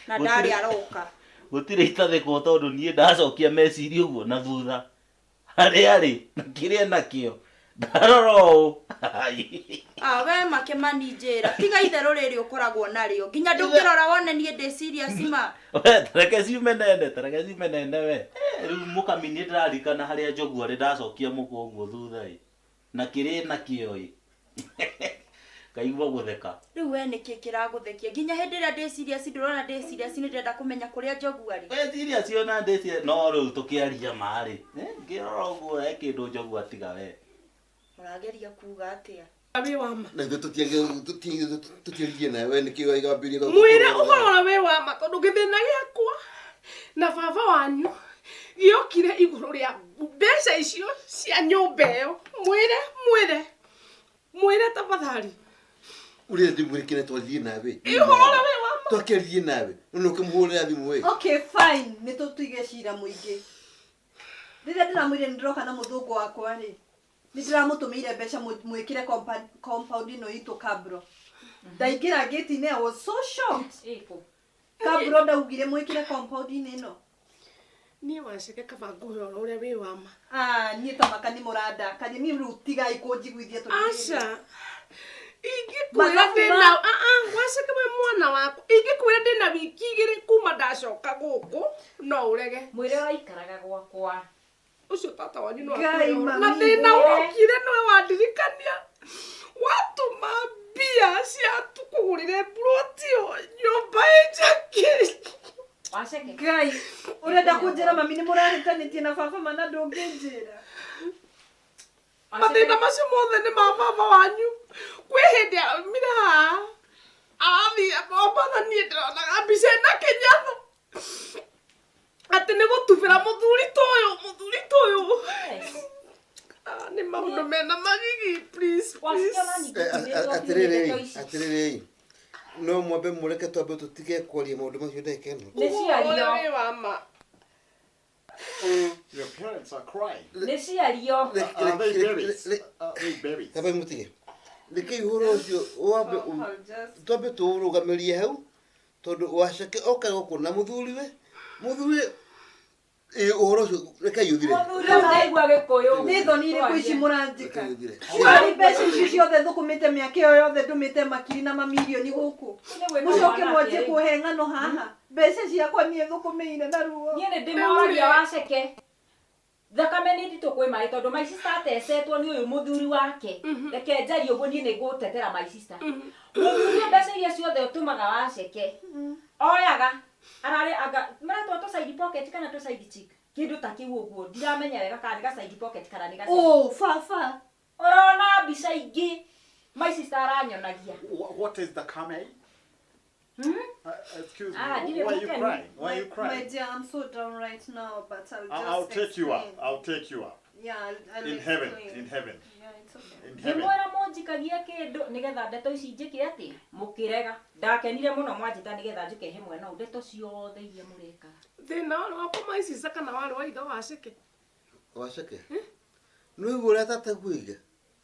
na ndarĩ aroka. Gũtirĩ itathĩkwo tondũ niĩ ndacokia meciria ũguo na thutha. Harĩ na kĩrĩa nakĩo. Ndarora ũũ. We Makĩmani njĩra tiga itherũ rĩrĩ ũkoragwo narĩo nginya ndũngĩrora wone niĩ ndĩ serious ma. We tareke ciume nene we. Rĩu mũkami nĩ ndĩraririkana harĩa njogu arĩ ndacokia mũkwa ũguo thutha ĩ. Na kĩrĩ nakĩo ĩ. Kaigua gũtheka. Rĩu we nĩkĩ kĩragũthekia nginya hĩndĩ ĩrĩa ndĩ serious ndũrona ndĩ serious nĩ ndĩrenda kũmenya kũrĩa njogu arĩ. We serious ona ndĩ serious no rĩu tũkĩaria marĩ. Ngĩrora ũguo he kĩndũ njogu atiga we. Ũrageria kuga atĩa? Abi wama. Na tũtiarie nawe nĩkĩ waigambirie Mwĩre ũhoro na we wama tondũ gĩthĩna gĩakwa na baba wanyu gĩokire igũrũ rĩa mbeca icio cia nyũmba ĩyo. Mwĩre tafadhali. Ũrĩa ndĩmwĩrĩkĩre twathiĩ nawe. Ũhoro na we wama. Twakĩarie nawe. Nĩ ũkĩmũhũrĩra thimũ ĩ. Okay fine, nĩ tũtige cira mũingĩ. Rĩrĩa ndĩramwĩrire nĩ ndĩroka na mũthũngũ wakwa rĩ. Nĩ ndĩramũtũmĩire mbeca mwĩkĩre compound ĩno itũ Kabro. Ndaingĩra gate-inĩ I was so shocked. Kabro ndaugire mwĩkĩre compound-inĩ ĩno. Niĩ waceke kaba ngũhoro ũrĩa wĩ wama. Niĩ Tamaka nĩ mũrandakania niĩ rĩu tigai kũnjiguithia tondũ. Aca. Ingĩkwĩra ndĩna waceke we mwana waku. Ingĩkwĩra ndĩna wiki igĩrĩ kuma ndacoka gũkũ no ũrege. Mwĩre waikaraga gwakwa. Ucio tata wanyu no akũhoro. Na thĩna wokire nĩwe wandirikania. Watũma mbia cia tukũgũrĩre ploti nyũmba ĩnjake. Waceke. Ngai, ũrenda kũnjĩra mami nĩ mũrahĩtanĩtie na baba mana ndũngĩnjĩra. Mathĩna macio mothe nĩ ma baba wanyu. Kwĩ hĩndĩ aumire haha arathiĩ Mombatha niĩ ndĩronaga mbica ĩna kĩnyatho. Atĩ nĩ gũtubĩra mũthuri ta ũyũ. Nĩ maũndũ mena magigi please. Atĩrĩrĩ. No mwambe mũreke twambe tũtige kwaria maũndũ macio ndekeno. Nĩ ciario. Your parents are crying. Nĩ ciario. Are they buried? Tambe mũtige. Reke ihũro ũcio wambe twambe tũrũgamĩrie hau tondũ waceke oka gũkũ na mũthuriwe. Mũthuri ũhoro ũcio reke yũthire. Mũthuri ndaigua Gĩkũyũ. Nĩ thoni irĩkũ ici mũranjĩka? Harĩ mbeca ici ciothe thũkũmĩte mĩaka ĩyo yothe ndũmĩte makiri na mamirioni gũkũ. Mũcoke mwanjie kũhe ng'ano haha. Mbeca ciakwa niĩ thũkũmĩire na ruo. Niĩ nĩ ndĩmoragia Waceke. Thakame nĩ nditũ kwĩ maĩ tondũ my sister atecetwo nĩ ũyũ mũthuri wake. Reke njarie ũguo niĩ nĩ ngũtetera my sister. Mũthuri mbeca iria ciothe ũtũmaga Waceke. Oyaga. Ararĩ anga maratwa to side pocket kana to side chick. Kĩndũ ta kĩu ũguo ndiramenya wega kana nĩ side pocket kana nĩ Oh, baba. Ũrona mbica ingĩ. My sister aranyonagia. What is the comment? Excuse me. Why are you crying? Why are you crying? My dear, I'm so down right now, but I'll take you up. I'll take you up. Yeah, I'll in explain. heaven. In heaven. Yeah, it's okay. In heaven. Ndĩmwĩra mũnjikagia kĩndũ nĩgetha ndeto ici njĩke atĩ mũkĩrega. Ndakenire mũno mwanjĩta nĩgetha njũke he mwena ndeto ciothe iria mũreka. Thĩna warĩ wakwa Maicica kana warĩ wa ithe Waceke? Waceke. Nĩ ũguo ũrĩa tata guiga.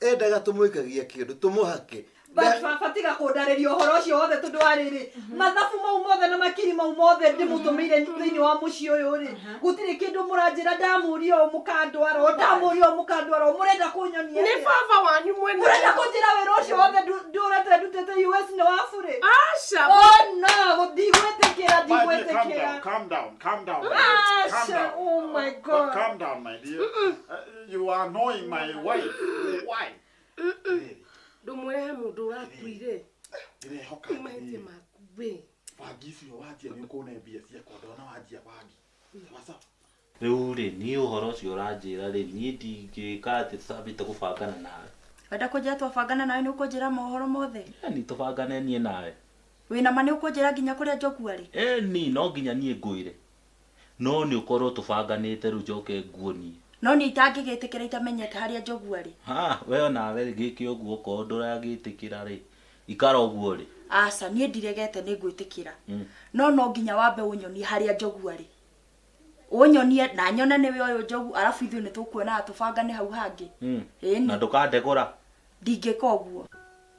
Endaga tũmwĩkagia kĩndũ tũmũhake. Fatiga kundarerio horo cio wothe tundu ariri mathabu mau mothe na makiri mau mothe ndimutumire thiini wa muci uyu ri gutiri kindu muranjira ndamurio mukandwaro murenda kunyonia ni baba wanyu mwene murenda kunjira wira ucio wothe ndurete ndutete US ni wafure asha oh no ndigwetekera calm down asha oh my god calm down my dear you are annoying my wife why Dumwehe mundu uratuire. Ndirehoka Mahete makuwe. Wagisi watia ni kuone mbia cia kwandona wajia wagi. Sawa. Riu ri ni uhoro ucio uranjira ri ni ndingika ati sabite kubangana nawe. Wenda kunjira twabangana nawe ni ukunjira mohoro mothe. Ni tubangane nie nawe. Wina ma ni ukunjira nginya kuria njogu ari. Ni no nginya nie nguire. No ni ukorwo tubanganite ru njoke nguoni. No ni itangigitikira itamenyete haria njogu ari. We nawe giki uguo ko nduragitikira ri. Ikara uguo ri. Asa nie ndiregete ni ngwitikira. No nginya wambe unyonie haria njogu ari. Unyonie na nyone niwe uyu njogu arafu ithu ni tukuona atubangane hau hangi. Na ndukandegura. Ndingika uguo.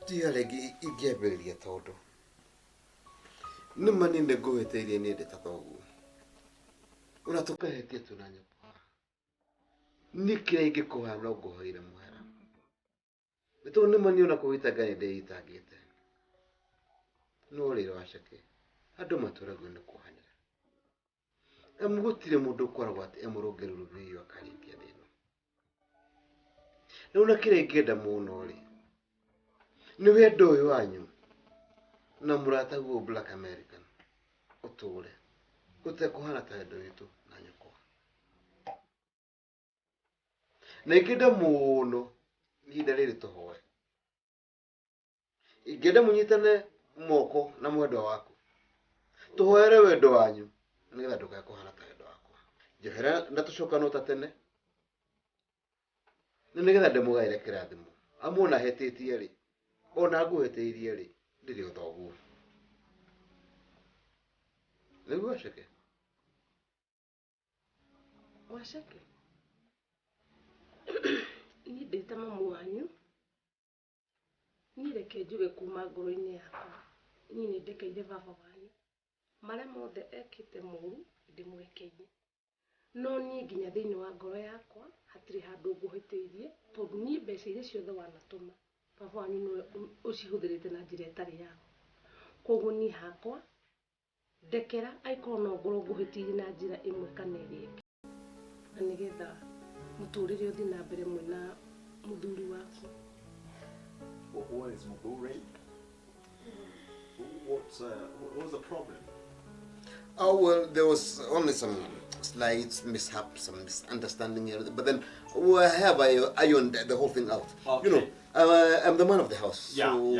Tiaregi ingĩambĩrĩria tondu nĩma nĩ ngũhĩtĩirie nĩ ndĩ ta thoguo ona tũkahĩtia tuna nyũkwa nĩ kĩrĩa ingĩkũha no ngũhoire mũhera nĩ tondũ nĩma nĩ ona kũgĩtanga nĩ ndĩitangĩte no rĩrĩ wacake andũ matũragwo nĩ kũhanĩra amu gũtirĩ mũndũ ũkoragwo atĩ emũrũngĩrĩru rũrĩo akarĩkia thĩ ĩno rĩu na kĩrĩa ingĩenda mũno rĩ ni wendo uyu wanyu na murata guo Black American uture utekuhana ta wendo witu na nyoko na ingenda muno ihinda riri tuhoe ingenda munyitane moko na mwendo waku tuhoere wendo wanyu nigetha ndugakuhana ta wendo wakwa njohera ndatucoka no tatene nigetha ndemugaire kirathimo amuna hetitie ri ona nguhĩtĩirie ri ndiri uthoguo nĩguo waceke Ni ndĩta mamu wanyu ni reke njuge kuma ngoro-inĩ yakwa ni nĩ ndekeire baba wanyu marĩa mothe ekĩte mũru ndĩmwekeire no niĩ nginya thĩinĩ wa ngoro yakwa hatirĩ handũ ngũhĩtĩirie tondũ niĩ mbeca iria ciothe wanatũma baba wanyu nĩwe ũcihũthĩrĩte na njĩra ĩtarĩ yako koguo niĩ hakwa ndekera aikorwo no ngorwo ngũhĩtĩirie na njĩra ĩmwe kana ĩrĩa ĩngĩ na nĩgetha mũtũrĩre ũthiĩ na mbere mwĩna mũthuri waku. What is Mugure? What's the problem? Oh well, there was only some slight mishap, some misunderstanding here, but then where have I ironed the whole thing out? Okay. You know, I'm the man of the house, so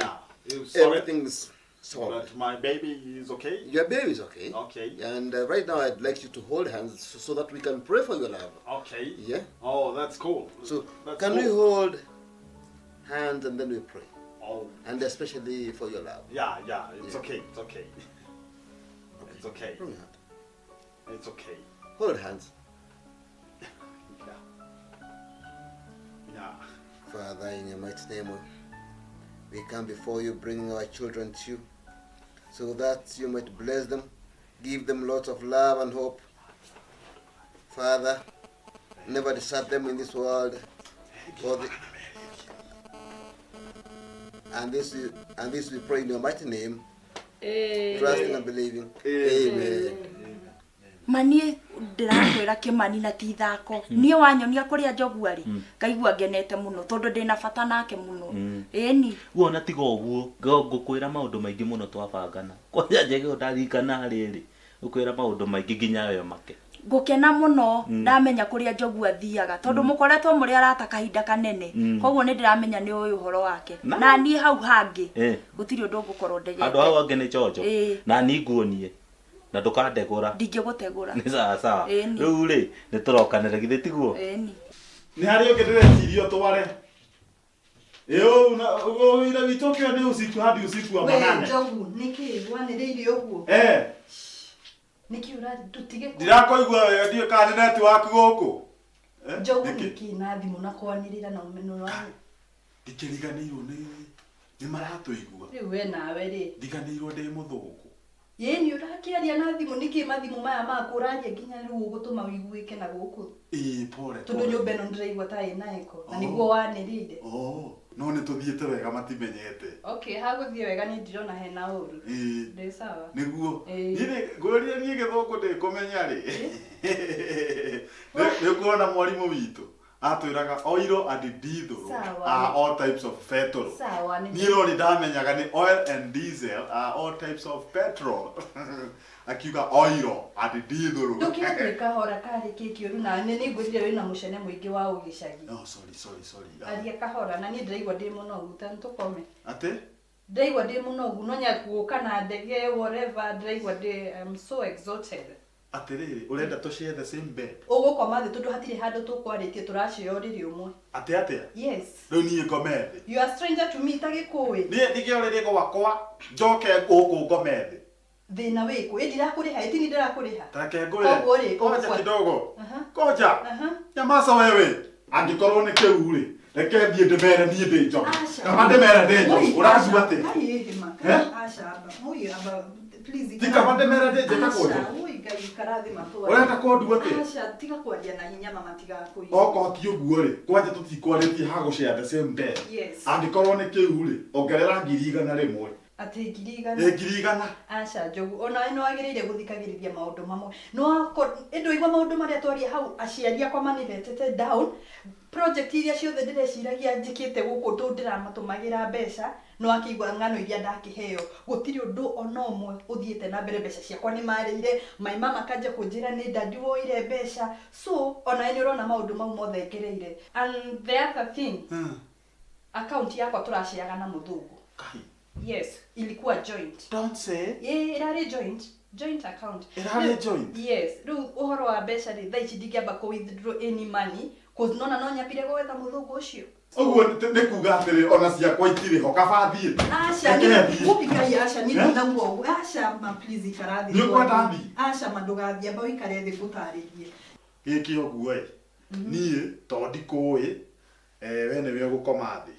everything's solid. But my baby is okay? Your baby is okay. Okay. And right now I'd like you to hold hands so that we can pray for your love. Okay. Yeah? Oh, that's cool. So that's can cool. we hold hands and then we pray? Oh. And especially for your love. Yeah, it's okay, it's okay. It's okay. Bring your hand. It's okay. Hold hands. Yeah. Father, in your mighty name, we come before you, bringing our children to you, so that you might bless them, give them lots of love and hope. Father, never desert them in this world. And this we pray in your mighty name, trusting and believing. Amen. Mani ndirakwira kimani na ti thako nie wanyonia kuria njogu ari ngaigua ngenete muno tondu ndina bata nake muno eni wona tiga uguo ngukwira maundu maingi muno twabangana kwanja njege utarikana riri ukwira maundu maingi nginya we make ngukena muno ndamenya kuria njogu athiaga tondu mukoretwo muri arata kahinda kanene koguo ni ndiramenya ni uyu horo wake na nie hau hangi gutiri undu ngukorwo ndegete andu hau angi ni chocho na ni nguonie na ndukandegura ndingigutegura ni sawa riu ri ni turokanira githi tiguo ni hari ungi ndirecirio tware ira witokio ni usiku hadi usiku wa manane we njogu niki waniriire uguo niki uradutige ndirakoigua wega ndiye kana neti waku guku njogu niki na thimu na kwanirira na umeno wangu ndikiriganirwo ni Ni maratuigua. Riu we nawe ri. Ndiganirwo ndi muthungu. Ye ni urakiaria na thimu niki mathimu maya makuraria nginya riu ugutuma wiguike na guku. Pole. Tondu nyumba ino ndiraigua ta ina eko na niguo wanirinde. No ni tuthiete wega matimenyete. Okay, haguthie wega ni ndirona hena uru. Ndi sawa. Niguo. Nini ngũria nie githungu ndi kumenya ri. Ni kuona mwarimu witu atwiraga oil and diesel are all types of petrol. Sawa ni. Ni ro ndamenyaga ni oil and diesel are all types of petrol. Akiuga oil and diesel. Ndukiathie kahora kari kikiuru na ni ngwithire wina mucene muingi wa ugicagi. No, sorry. Aria kahora na ni ndiraigua ndi munogu tantukome. Ate? Ndiraigua ndi munogu no nya guka na ndege whatever ndiraigua ndi I'm so exhausted. Atiriri urenda to share the same bed. Ugukoma thi tondu hatire handu tukwaritie turaciorire umwe. Ate? Yes. Riu nie ngomethi. You are stranger to me tagikui. Nie ndigiorire gwakwa njoke guku ngomethi. Thina wiku ndirakuriha itini ndirakuriha. Tareke ngure. Koja kidogo. Koja. Nyamasa wewe. Angikorwo ni kiu ri. Reke thie ndimere nie ndi njoke. Kama ndimere ndi njoke. Uracu ati? Asha aba. Muyi aba. Please. Tika mande mere ndi jeka kodo. Muyi gai karathi matwa. Urenda kodu ati? Asha tiga kwaria na hinya mama tiga kuyi. Oko ti uguo ri. Kwanja tutikwaritie ha gushare the same bed. Yes. Angikorwo ni kiu ri. Ongerera 100 ati ngirigana. Ngirigana. Aca njogu ona ino agirire guthikagiriria maundu mamwe. No endo igwa maundu maria twaria hau aciaria kwa maniretete down. Project iria ciothe ndireciragia njikite guku tu ndiramatumagira mbeca no akigwa ngano iria ndakiheo gutiri undu ona umwe uthiete na mbere mbeca ciakwa ni marire my mama kanje kunjira ni dadi woire mbeca so ona ni urona maundu mau mothe ngereire and the other thing account yakwa turaciaga na muthungu. Yes, ilikuwa joint. Don't say. Irari joint account. Irari joint. Yes, riu uhoro wa mbeca ri tha ici ndingiamba ku withdraw any money cause nona no nyapire gwetha muthungu ucio. Oguo ni kuga atiri ona ciakwa itiri ho kabathie. Asha ni kupikai asha ni ndauo. Asha ma please ikarathi. Ni kwenda thi. Asha mandugathia ba wikare thi gutaririe. Giki oguo nie to ndikui we ni we gukoma thi.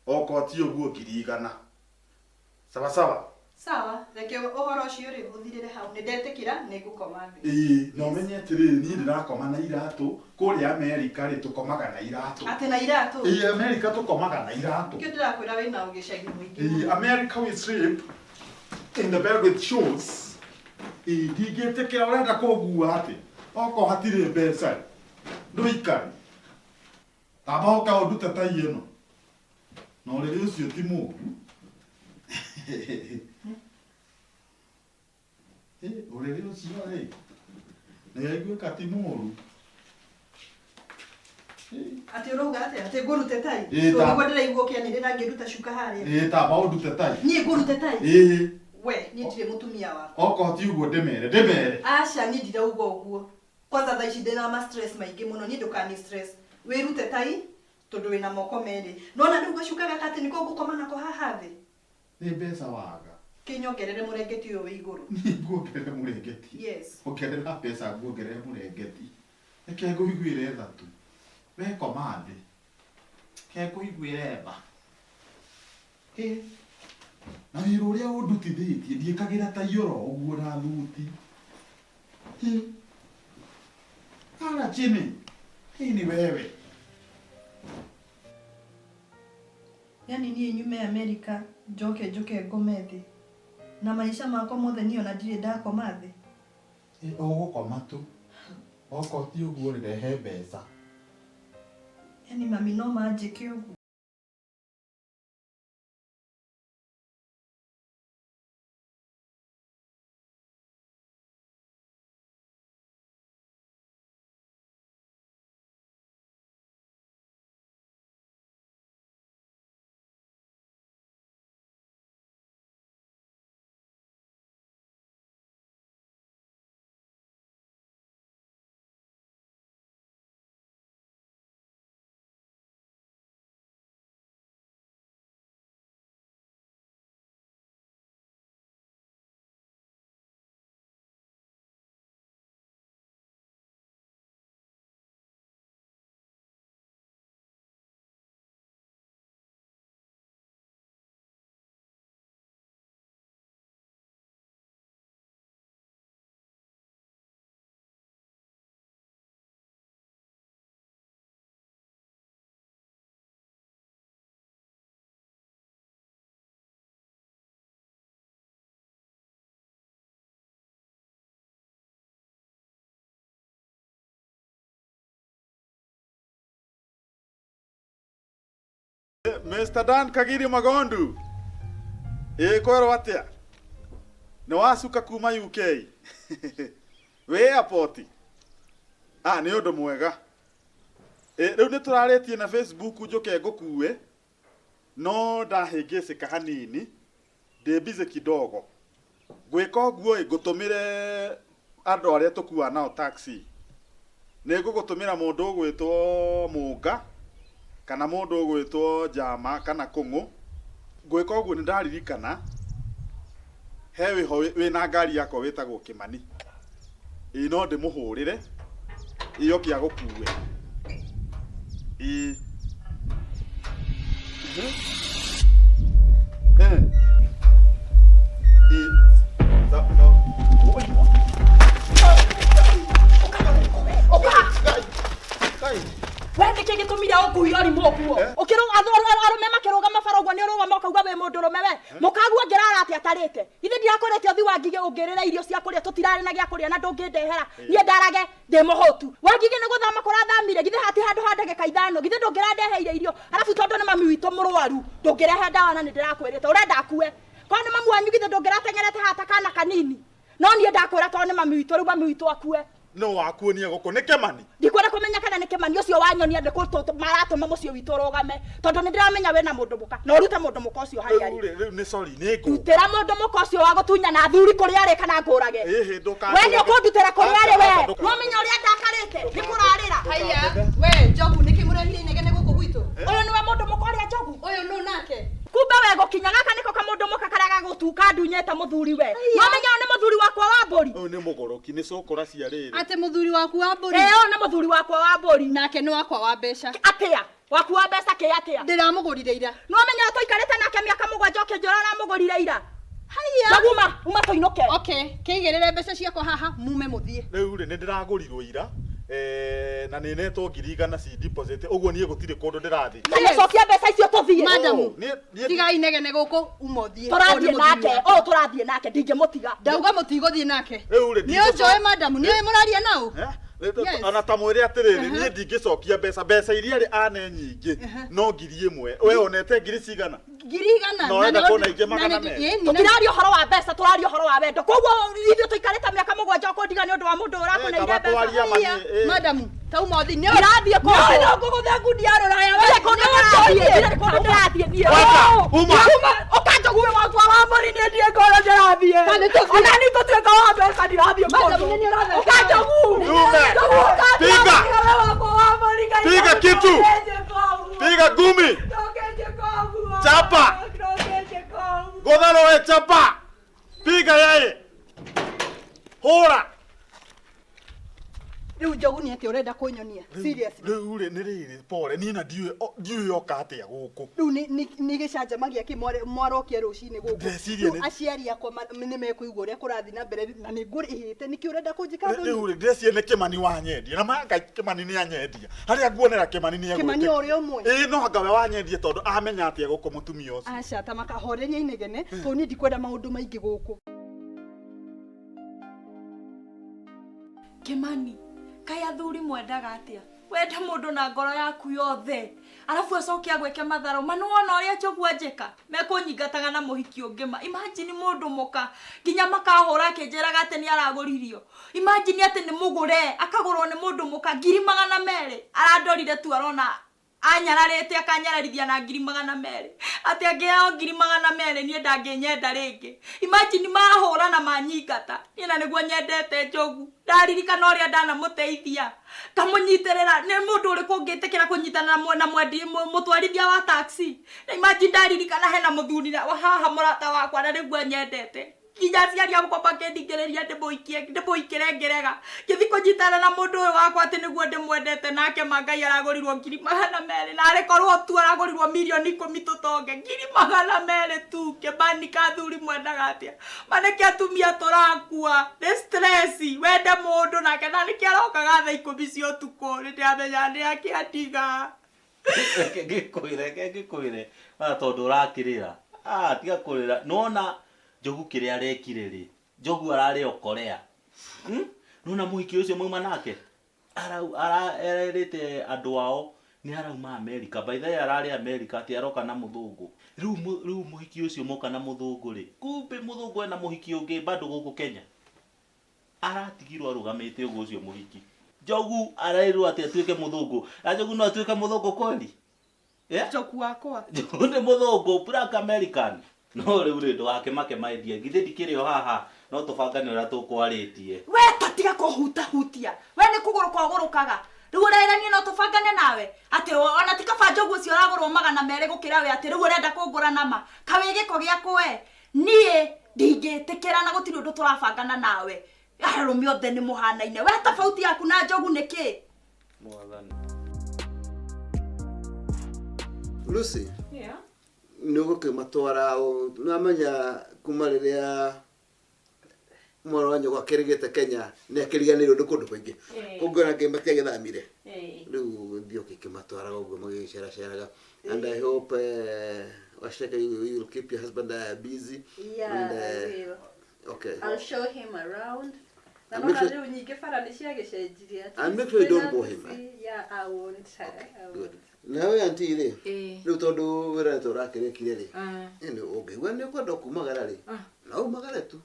Oko ti oguo ngirigana. Sawa, reke uhoro ucio ri uthirire hau ni ndetikira ni ngukoma thi. No menye atiri ni ndirakoma na iratu kuria America ri tukomaga na iratu. Ate na iratu? America tukomaga na iratu. Kio ndirakwira wina ugicagi muingi. America we sleep in the bed with shoes. Ndigĩtĩkĩra urenda kũngua ati. Oko hatirĩ mbeca. Ndũikari. Tamba oka ũndute ta ĩno. Na ũrĩrĩ ũcio ti mũru. Urere ucio ri. Ni aiguĩka ti mũru. Ati uroga ati ngurute tai. So niguo ndiraigua kianirira ngiruta cuka haria. Tamba ũndute tai. Nie ngurute tai. We, ni ndire mutumia wako. Oko ti uguo ndemere. Asha ni ndirauga uguo. Kwanza tha ici ndina ma stress maingi muno ni ndukani stress. Wirute tai tondu wina moko meri. Nona nduga cuka gakati niko ngukoma nako haha thi. Ni mbeca waga. Kinyongerere murengeti uyu wi iguru. Ni nguongerere murengeti. Yes. Ongerera mbeca nguongerere murengeti. Reke ngũiguĩre thatu. We koma thĩ. Reke ngũiguĩre tha. Na wĩra ũrĩa ũndutithĩtie ndiĩkagĩra ta iyoro ũguo na thuti. Hala chini. Hii ni wewe. Yani niĩ nyume America njoke ngome thi. Na maisha makwa mothe niona ndirĩ ndakoma thi. Ũgũkoma tu. Oko ti ũguo rehe mbeca. Yani mami no manjĩke ũguo. Mr. Dan Kagiri Magondu. Kwero atia? Nĩ wacuka kuma UK. We airport. Nĩ ũndũ mwega. Rĩu nĩ tũrarĩtie na Facebook njoke ngũkuue. No ndahĩngĩcĩka hanini. Ndĩ busy kidogo. Gwĩka ũguo ngũtũmĩre andũ arĩa tũkua nao taxi. Nĩ ngũgũtũmĩra mũndũ ũgwĩtwo Mũnga kana mũndũ ũgwĩtwo Jama kana Kũng'ũ. Gwĩka ũguo nĩ ndaririkana he wĩna ngari yakwa wĩtagwo Kĩmani. No ndĩmũhũrĩre ĩyoke agũkuue. Wende kege tumira okuyo ari mokuo. Okiro arume makiroga mafarogwa ni roga mokaugwa we mundu rume we. Mukagwa ngerara ati atarite. Ithe ndiakorete othi wangige ungirira irio cia kuria tutirare na gya kuria na ndungindehera. Nie ndarage ndi muhotu. Wangige ni guthama kurathamire githe hati handu handage kaithano. Githe ndungiradeheire irio. Arafu tondu ni mami witu murwaru. Ndungirehe ndawa na ndirakwirite. Urenda akue. Kwa ni mamu wanyu githe ndungiratengerete hata kana kanini. No nie ndakwira tondu ni mami witu ru mami witu akue. No wakuonia guko ni Kĩmani. Ndikwenda kumenya kana ni Kĩmani ucio wanyonia ndikuto maratuma mucio witu rogame tondu ni ndiramenya we na mundu muka no rute mundu muka ucio hari ari. Riu ni sorry ni ngo. Utera mundu muka ucio wa gutunya na thuri kuri ari kana ngurage. Nduka. We ni ukundutera kuri ari we. No menya uria ndakarite ni kurarira. Haya we Njogu niki murehire inegene guku gwitu. Uyu ni we mundu muka uria Njogu. Uyu no nake. Kumbe we gukinya gaka niko ka mundu muka karaga gutuka ndunyete muthuri we. No menya ni muthuri wakwa wa mburi. Uyu ni mugoroki ni cukura cia riri. Ate muthuri waku wa mburi. Ni muthuri wakwa wa mburi Nake ni wakwa wa mbeca. atia waku wa mbeca ke atia. Ndiramugurire ira. No menya toikarete nake miaka 7 ukijorora mugurire ira. Haya. Baguma uma toinoke. Okay, kigerere mbeca ciakwa haha mume muthie. Riu ri ni ndiragurirwo ira. Na nĩ netwo 100 ci deposit uguo nie gutire kundu ndirathi. Cokia mbeca icio tuthie. Madam, tiga inegene guku umothie. Turathie nake. Turathie nake ndingimutiga. Ndauga mutigothie nake. Riu ri Ni ujoe madam, ni muraria nau. Ana ta mwire atiriri nie ndingicokia mbeca iria ri ane nyingi no 1,000 we onete 1,000 cigana. 100 no enda kona ingi magana me. Tutirario horo wa mbeca turario horo wa wendo. Koguo ithuĩ tuikarĩte miaka 7 kundiga ni undu wa mundu ũrakũneire mbeca. Madam, tauma othi ni irathie ko. No ngũgũthe ngundi ya rũraya we. Kundu ndirathie nie. Ukanjogu we wakwa wa mburi ni ndie ngoro ndirathie. Ona ni tutuĩka wa mbeca ndirathie. Madam ni ũrathe. Ukanjogu. Piga kitu. Piga gumi. Chapa. Godalo we chapa. Piga yeye. Hora. Riu Njogu ni ati urenda kunyonia. Seriously. Riu ni riri pore ni na ndiu yoka atia guku. Riu ni gicajamagia kimore mwarokia rucini guku. Aciari akwa ni mekuigua uria kurathi na mbere na ni ngurihite niki urenda kunjika thoni. Riu ndecie ni Kĩmani wanyendia na manga Kĩmani ni anyendia. Haria nguonera Kĩmani ni egwite. Kĩmani uria umwe. No ngawe wanyendia tondu amenya atia guku mutumia ucio. Aca ta makahoreria inegene to ni ndikwenda maundu maingi guku. Kĩmani kaya thuri mwendaga atia wenda mundu na ngoro yaku yothe arafu acoke agweke matharo manuona uria Njogu anjika mekunyingataga na muhiki ungima. Imagine mundu muka nginya makahura akinjeraga ati ni araguririo. Imagine ati ni mugure akagurwo ni mundu muka 200,000 arandorire tu arona anyararete akanyararithia na 200,000 ati angiheo 200,000 nie ndanginyenda ringi. Imagine mahura na manyingata ina niguo nyendete Njogu. Ndaririkana uria ndanamuteithia kamunyitirira ni mundu uri kungitikira kunyitana na mwendi mutwarithia wa taxi. Na imagine ndaririkana hena muthuri wa haha murata wakwa na niguo nyendete. Kinya ciari akwa bakendingiriria ndimuikire ngerega githi kunyitana na mundu uyu wakwa ati niguo ndimwendete nake mangai aragurirwo 200,000 na arikorwo tu aragurirwo milioni 10 tutonge 200,000 tu. Kĩmani kathuri mwendaga atia maneke atumia turakua ni stress wende mundu nake na niki arokaga thaa 10 cia utuku ndiamenya ni akiandiga. Ngĩkwĩre tondu urakirira tiga kurira nona Njogu kiria arekire ri Njogu arari okorea nuna muhiki ucio muma nake arerete andu ao ni arauma America. By the way arari America ati aroka na muthungu. Riu muhiki ucio moka na muthungu ri. Kumbe muthungu ena muhiki ungi bado guku Kenya. Aratigirwo arugamite ugo ucio muhiki. Njogu arairwo ati atuike muthungu. Njogu no atuike muthungu kweli? Njogu wakwa. Njogu ni muthungu black American. No riu ri ndwake make maendia. Githe ndikiri o haha. No tubangane ura tukwaritie. We tatiga kuhutia. We ni kuguru kwa gurukaga. Riu urerania no tubangane nawe. Ati ona tikaba Njogu ucio uragurwo magana mere gukira we ati riu urenda kungura nama. Kawe giko giaku we. Nie ndingitikira na gutiri undu turabangana nawe. Arumi othe ni muhanaine. We tofauti yaku na Njogu niki? Mwathani. Lucy. Yeah. Nugo ke matwara namanya kuma riria mwana wanyu gwa kirigite Kenya ne kiriganiro ndukundu kwingi kungona ngimba kia githamire riu ndio kike matwara uguo magicera ceraga and I hope Washaka you will keep your husband busy. Yeah, and, I will. Okay. I'll show him around. And make sure you don't bore him. Yeah, I won't. Good. Now auntie ri riu tondu wira turakire kire ri ene ungigwa ni kwenda kumagara ri na umagare tu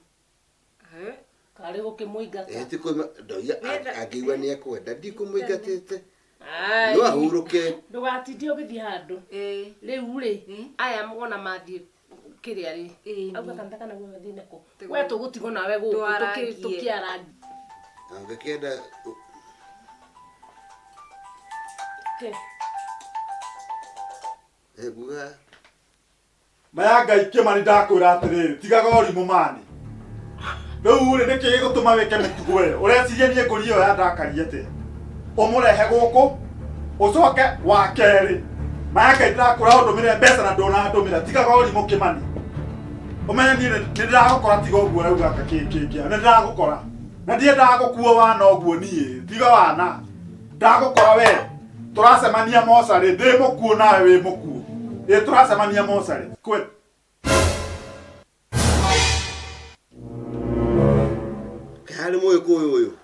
kari gukimuingata ti kuma ndoya agigwa ni akwenda ndikumuingatite no ahuruke ndugatindie ugithii handu riu ri aya mugona mathie kiria ri auga kantaka na gwe thine ko we tugutigwo nawe guku tukiarangi angekenda Eguga Mayanga ikema ni ndakwira atiriri tigaga urimu mani riu ri niki gutuma weke mitugo we ureciria nie nguri iyo ya ndakaria te umurehe guku ucoke wa keri Mayanga ndakwira ndumire mbeca na ndona ndumira tigaga urimu kimani umenye ni ndiragukora tiga uguo rauga kakikia ni ndiragukora na ndie ndagukuo wana uguo nie tiga wana ndagukora we turacemania mosari ndi mukuo nawe wi mukuo turacemania mosari kweli kari muyo kuyu uyu